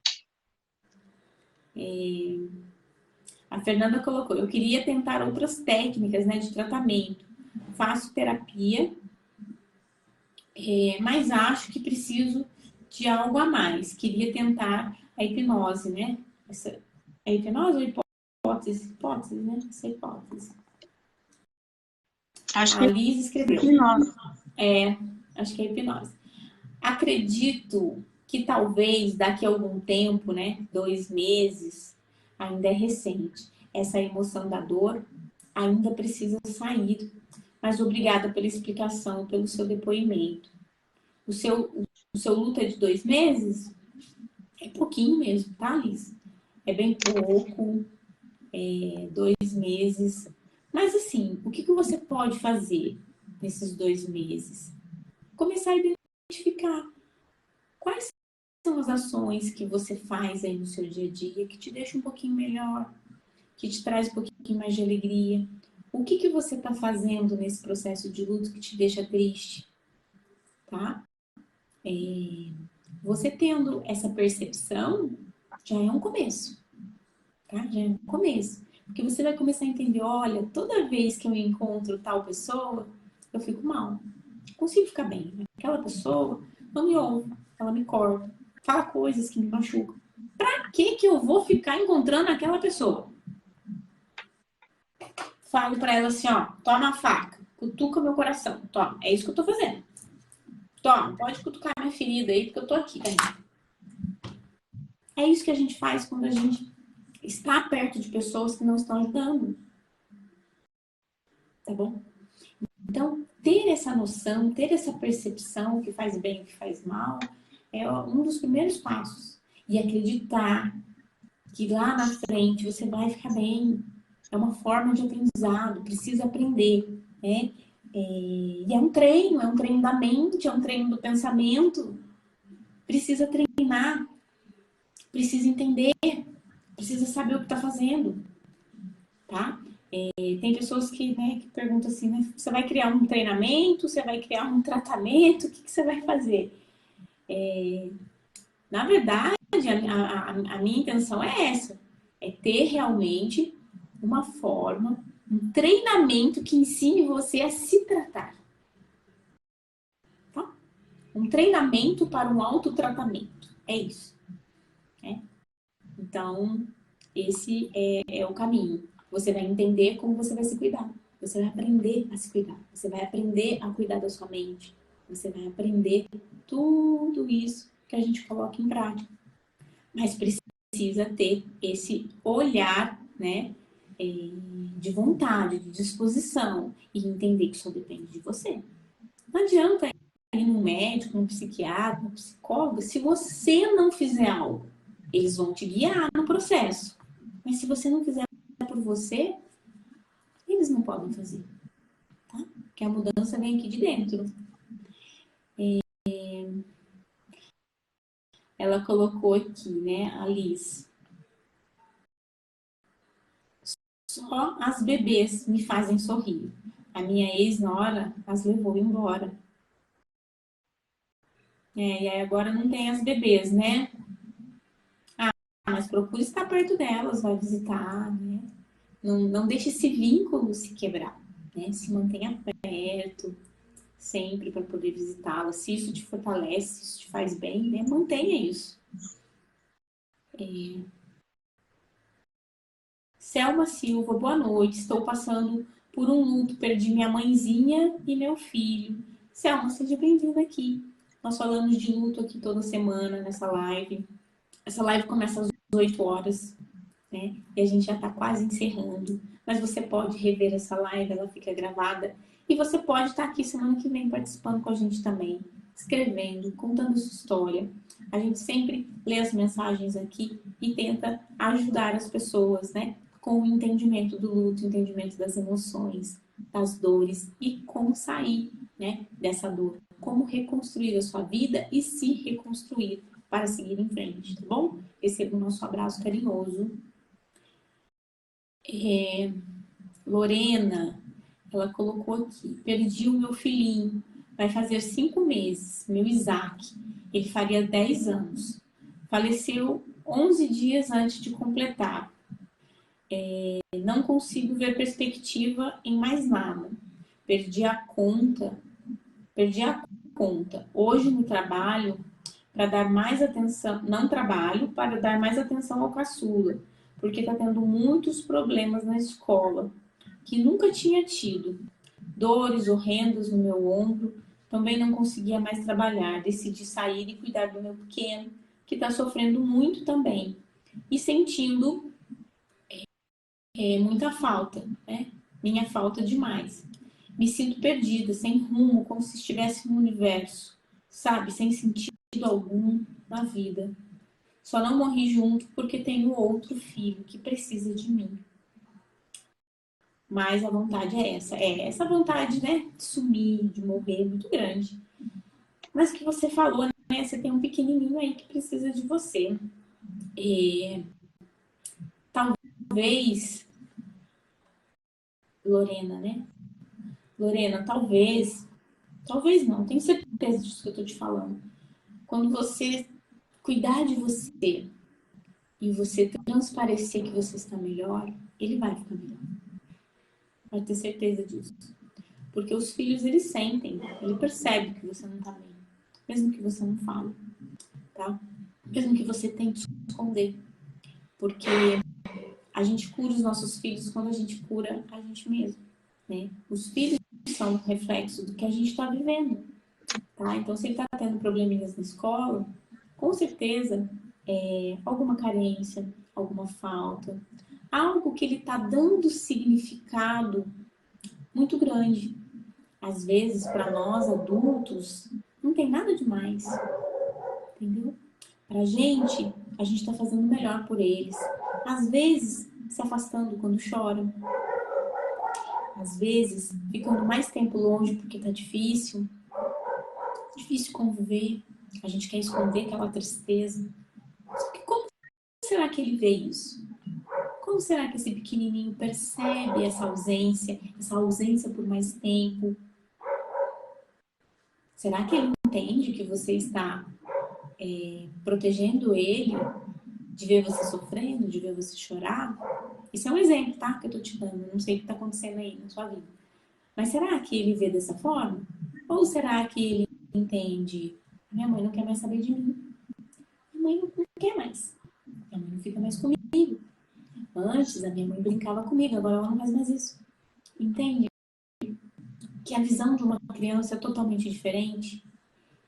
A Fernanda colocou, eu queria tentar outras técnicas, né, de tratamento. Faço terapia, mas acho que preciso de algo a mais. Queria tentar a hipnose, né? É hipnose ou hipótese hipótese, né? Essa é hipótese. Acho A que Liz escreveu. hipnose. Acho que é hipnose. Acredito que talvez daqui a algum tempo, né? 2 meses, ainda é recente. Essa emoção da dor ainda precisa sair. Mas obrigada pela explicação, pelo seu depoimento. O seu luto é de 2 meses? É pouquinho mesmo, tá, Liz? É bem pouco, 2 meses. Mas assim, o que você pode fazer nesses 2 meses? Começar a identificar quais são as ações que você faz aí no seu dia a dia que te deixa um pouquinho melhor, que te traz um pouquinho mais de alegria. O que você está fazendo nesse processo de luto que te deixa triste, tá? Você tendo essa percepção já é um começo, tá? Já é um começo. Porque você vai começar a entender, olha, toda vez que eu encontro tal pessoa, eu fico mal. Consigo ficar bem. Né? Aquela pessoa não me ouve, ela me corta, fala coisas que me machucam. Pra que eu vou ficar encontrando aquela pessoa? Falo pra ela assim, ó, toma a faca, cutuca meu coração. Toma, é isso que eu tô fazendo. Toma, pode cutucar minha ferida aí, porque eu tô aqui. É isso que a gente faz quando a gente está perto de pessoas que não estão ajudando. Tá bom? Então, ter essa noção, ter essa percepção, o que faz bem, o que faz mal, é um dos primeiros passos. E acreditar que lá na frente você vai ficar bem. É uma forma de aprendizado, precisa aprender, né? E é um treino da mente, é um treino do pensamento. Precisa treinar, precisa entender, precisa saber o que está fazendo, tá? Tem pessoas que perguntam assim, né? Você vai criar um treinamento, você vai criar um tratamento, o que você vai fazer? Na verdade, a minha intenção é essa, é ter realmente uma forma, um treinamento que ensine você a se tratar. Tá? Um treinamento para um autotratamento. É isso. Né? Então, esse é o caminho. Você vai entender como você vai se cuidar. Você vai aprender a se cuidar. Você vai aprender a cuidar da sua mente. Você vai aprender tudo isso que a gente coloca em prática. Mas precisa ter esse olhar, né, de vontade, de disposição e entender que só depende de você. Não adianta ir num médico, num psiquiatra, num psicólogo, se você não fizer algo. Eles vão te guiar no processo. Mas se você não fizer por você, eles não podem fazer. Tá? Porque a mudança vem aqui de dentro. Ela colocou aqui, né, a Liz. Só as bebês me fazem sorrir. A minha ex-nora as levou embora. E aí agora não tem as bebês, né? Mas procure estar perto delas, vai visitar, né? Não deixe esse vínculo se quebrar, né? Se mantenha perto, sempre para poder visitá-la. Se isso te fortalece, se isso te faz bem, né? Mantenha isso. Selma Silva, boa noite. Estou passando por um luto, perdi minha mãezinha e meu filho. Selma, seja bem-vinda aqui. Nós falamos de luto aqui toda semana nessa live. Essa live começa às 8 horas, né? E a gente já está quase encerrando. Mas você pode rever essa live, ela fica gravada. E você pode estar aqui semana que vem participando com a gente também, escrevendo, contando sua história. A gente sempre lê as mensagens aqui e tenta ajudar as pessoas, né? Com o entendimento do luto, o entendimento das emoções, das dores e como sair, né, dessa dor. Como reconstruir a sua vida e se reconstruir para seguir em frente, tá bom? Receba o nosso abraço carinhoso. Lorena, ela colocou aqui, perdi o meu filhinho, vai fazer 5 meses, meu Isaac, ele faria 10 anos. Faleceu 11 dias antes de completar. Não consigo ver perspectiva em mais nada. Perdi a conta. Hoje no trabalho, para dar mais atenção, não trabalho para dar mais atenção ao caçula. porque está tendo muitos problemas na escola, que nunca tinha tido. Dores horrendas no meu ombro, também não conseguia mais trabalhar. Decidi sair e cuidar do meu pequeno, que está sofrendo muito também. E sentindo muita falta, né? Minha falta demais. Me sinto perdida, sem rumo, como se estivesse no universo, sabe? Sem sentido algum na vida. Só não morri junto porque tenho outro filho que precisa de mim. Mas a vontade é essa. É essa vontade, né? De sumir, de morrer, muito grande. Mas o que você falou, né? Você tem um pequenininho aí que precisa de você. E talvez, Lorena, né? Lorena, talvez não, tenho certeza disso que eu tô te falando. Quando você cuidar de você e você transparecer que você está melhor, ele vai ficar melhor. Vai ter certeza disso. Porque os filhos, eles sentem, ele percebe que você não tá bem. Mesmo que você não fale, tá? Mesmo que você tente esconder. Porque a gente cura os nossos filhos quando a gente cura a gente mesmo, né? Os filhos são um reflexo do que a gente está vivendo, tá? Então, se ele está tendo probleminhas na escola, com certeza alguma carência, alguma falta, algo que ele está dando significado muito grande. Às vezes, para nós adultos, não tem nada demais, entendeu? Pra gente, a gente está fazendo o melhor por eles. Às vezes, se afastando quando choram. Às vezes, ficando mais tempo longe porque tá difícil. Difícil conviver. A gente quer esconder aquela tristeza. Só que como será que ele vê isso? Como será que esse pequenininho percebe essa ausência por mais tempo? Será que ele entende que você está protegendo ele de ver você sofrendo, de ver você chorar? Isso é um exemplo, tá? Que eu tô te dando. Eu não sei o que tá acontecendo aí na sua vida. Mas será que ele vê dessa forma? Ou será que ele entende? Minha mãe não quer mais saber de mim. Minha mãe não quer mais. Minha mãe não fica mais comigo. Antes a minha mãe brincava comigo, agora ela não faz mais isso. Entende? Que a visão de uma criança é totalmente diferente.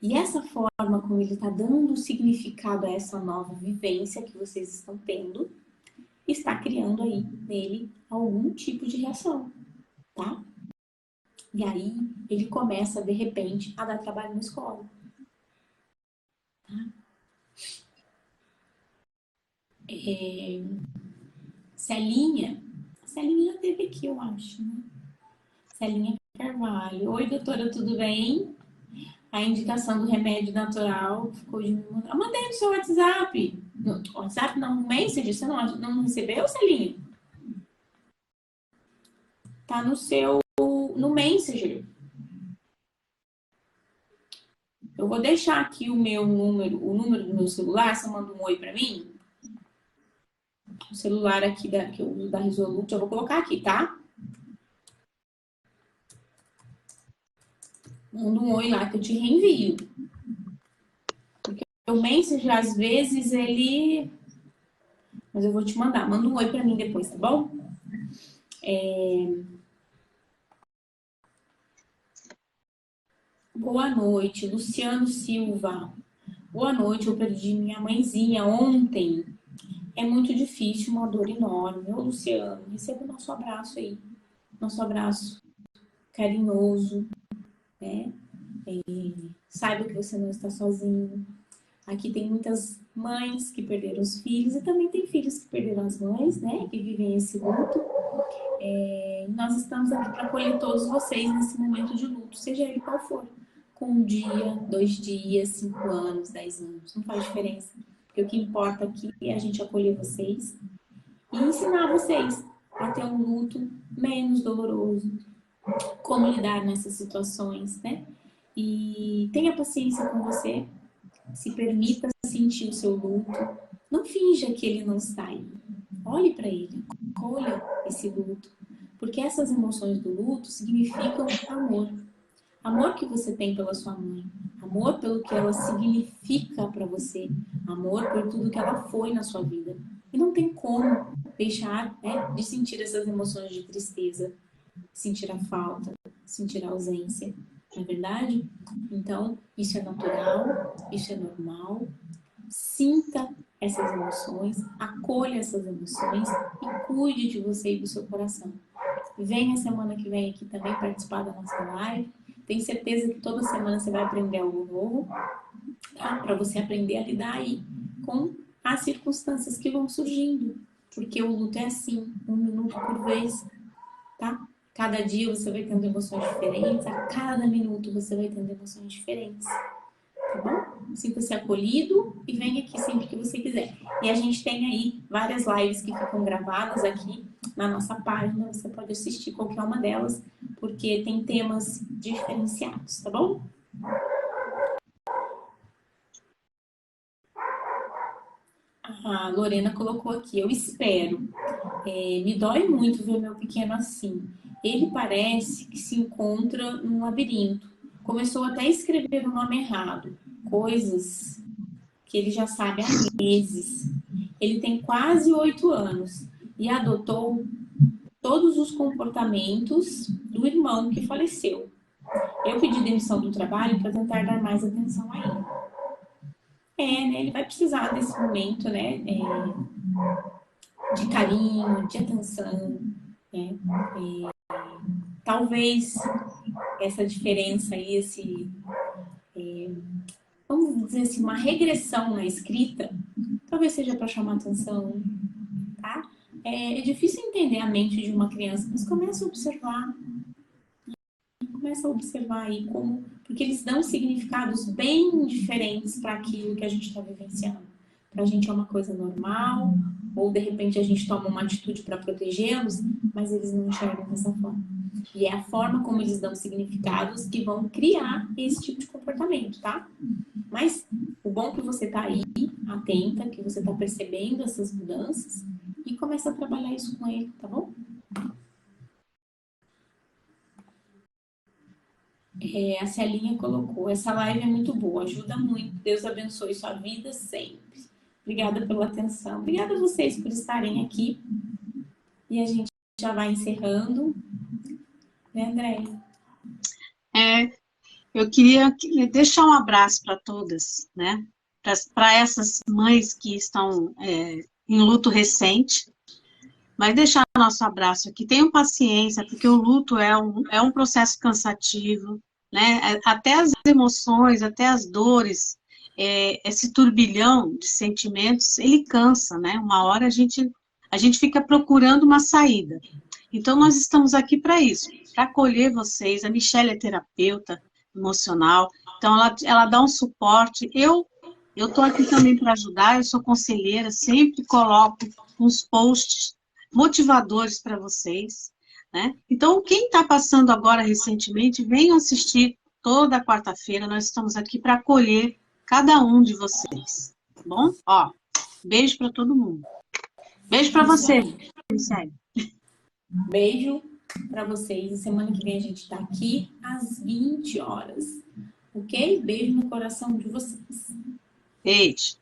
E essa forma como ele está dando significado a essa nova vivência que vocês estão tendo, está criando aí nele algum tipo de reação, tá? E aí ele começa, de repente, a dar trabalho na escola. Tá? Celinha já teve aqui, eu acho, né? Celinha Carvalho. Oi, doutora, tudo bem? A indicação do remédio natural ficou de me mandar. Eu mandei no seu WhatsApp. No WhatsApp não, no Messenger. Você não recebeu, Celinha? Tá no Messenger. Eu vou deixar aqui o número do meu celular. Você manda um oi pra mim? O celular aqui que eu uso da Resolute, eu vou colocar aqui, tá? Manda um oi lá que eu te reenvio. Porque o Messenger, às vezes, ele... Mas eu vou te mandar. Manda um oi pra mim depois, tá bom? Boa noite, Luciano Silva. Boa noite, eu perdi minha mãezinha ontem. É muito difícil, uma dor enorme. Ô, Luciano, receba o nosso abraço aí. Nosso abraço carinhoso, né? Saiba que você não está sozinho. Aqui tem muitas mães que perderam os filhos e também tem filhos que perderam as mães, né? Que vivem esse luto. Nós estamos aqui para acolher todos vocês nesse momento de luto, seja ele qual for. Com um dia, 2 dias, 5 anos, 10 anos, não faz diferença. Porque o que importa aqui é a gente acolher vocês e ensinar vocês a ter um luto menos doloroso, como lidar nessas situações, né? E tenha paciência com você, se permita sentir o seu luto, não finja que ele não está aí. Olhe para ele, acolha esse luto, porque essas emoções do luto significam amor. Amor que você tem pela sua mãe, amor pelo que ela significa para você, amor por tudo que ela foi na sua vida. E não tem como deixar, né, de sentir essas emoções de tristeza, sentir a falta, sentir a ausência, não é verdade? Então, isso é natural, isso é normal. Sinta essas emoções, acolha essas emoções e cuide de você e do seu coração. Venha semana que vem aqui também participar da nossa live. Tenho certeza que toda semana você vai aprender algo novo, tá? Para você aprender a lidar aí com as circunstâncias que vão surgindo. Porque o luto é assim, 1 minuto por vez, tá? Cada dia você vai tendo emoções diferentes, a cada minuto você vai tendo emoções diferentes, tá bom? Sinta-se acolhido e venha aqui sempre que você quiser. E a gente tem aí várias lives que ficam gravadas aqui na nossa página, você pode assistir qualquer uma delas, porque tem temas diferenciados, tá bom? A Lorena colocou aqui, eu espero. Me dói muito ver meu pequeno assim. Ele parece que se encontra num labirinto. Começou até a escrever o nome errado, coisas que ele já sabe há meses. Ele tem quase 8 anos e adotou todos os comportamentos do irmão que faleceu. Eu pedi demissão do trabalho para tentar dar mais atenção a ele. Né? Ele vai precisar desse momento, né? De carinho, de atenção, né? Talvez essa diferença aí, vamos dizer assim, uma regressão na escrita, talvez seja para chamar atenção, tá? É difícil entender a mente de uma criança, mas começa a observar aí como, porque eles dão significados bem diferentes para aquilo que a gente está vivenciando. Para a gente é uma coisa normal, ou de repente a gente toma uma atitude para protegê-los, mas eles não enxergam dessa forma. E é a forma como eles dão significados que vão criar esse tipo de comportamento, tá? Mas o bom é que você tá aí, atenta, que você tá percebendo essas mudanças e começa a trabalhar isso com ele, tá bom? A Celinha colocou, essa live é muito boa, ajuda muito, Deus abençoe sua vida sempre. Obrigada pela atenção, obrigada a vocês por estarem aqui. E a gente já vai encerrando, né, André? Eu queria deixar um abraço para todas, né? Para essas mães que estão em luto recente, mas deixar nosso abraço aqui. Tenham paciência, porque o luto é um processo cansativo, né? Até as emoções, até as dores, esse turbilhão de sentimentos, ele cansa, né? Uma hora a gente fica procurando uma saída. Então, nós estamos aqui para isso, para acolher vocês. A Michelle é terapeuta emocional, então ela dá um suporte. Eu estou aqui também para ajudar, eu sou conselheira, sempre coloco uns posts motivadores para vocês, né? Então, quem está passando agora recentemente, venham assistir toda quarta-feira, nós estamos aqui para acolher cada um de vocês, tá bom? Ó, beijo para todo mundo. Beijo para você, Michelle. Beijo para vocês. E semana que vem a gente está aqui às 20 horas. Ok? Beijo no coração de vocês. Beijo.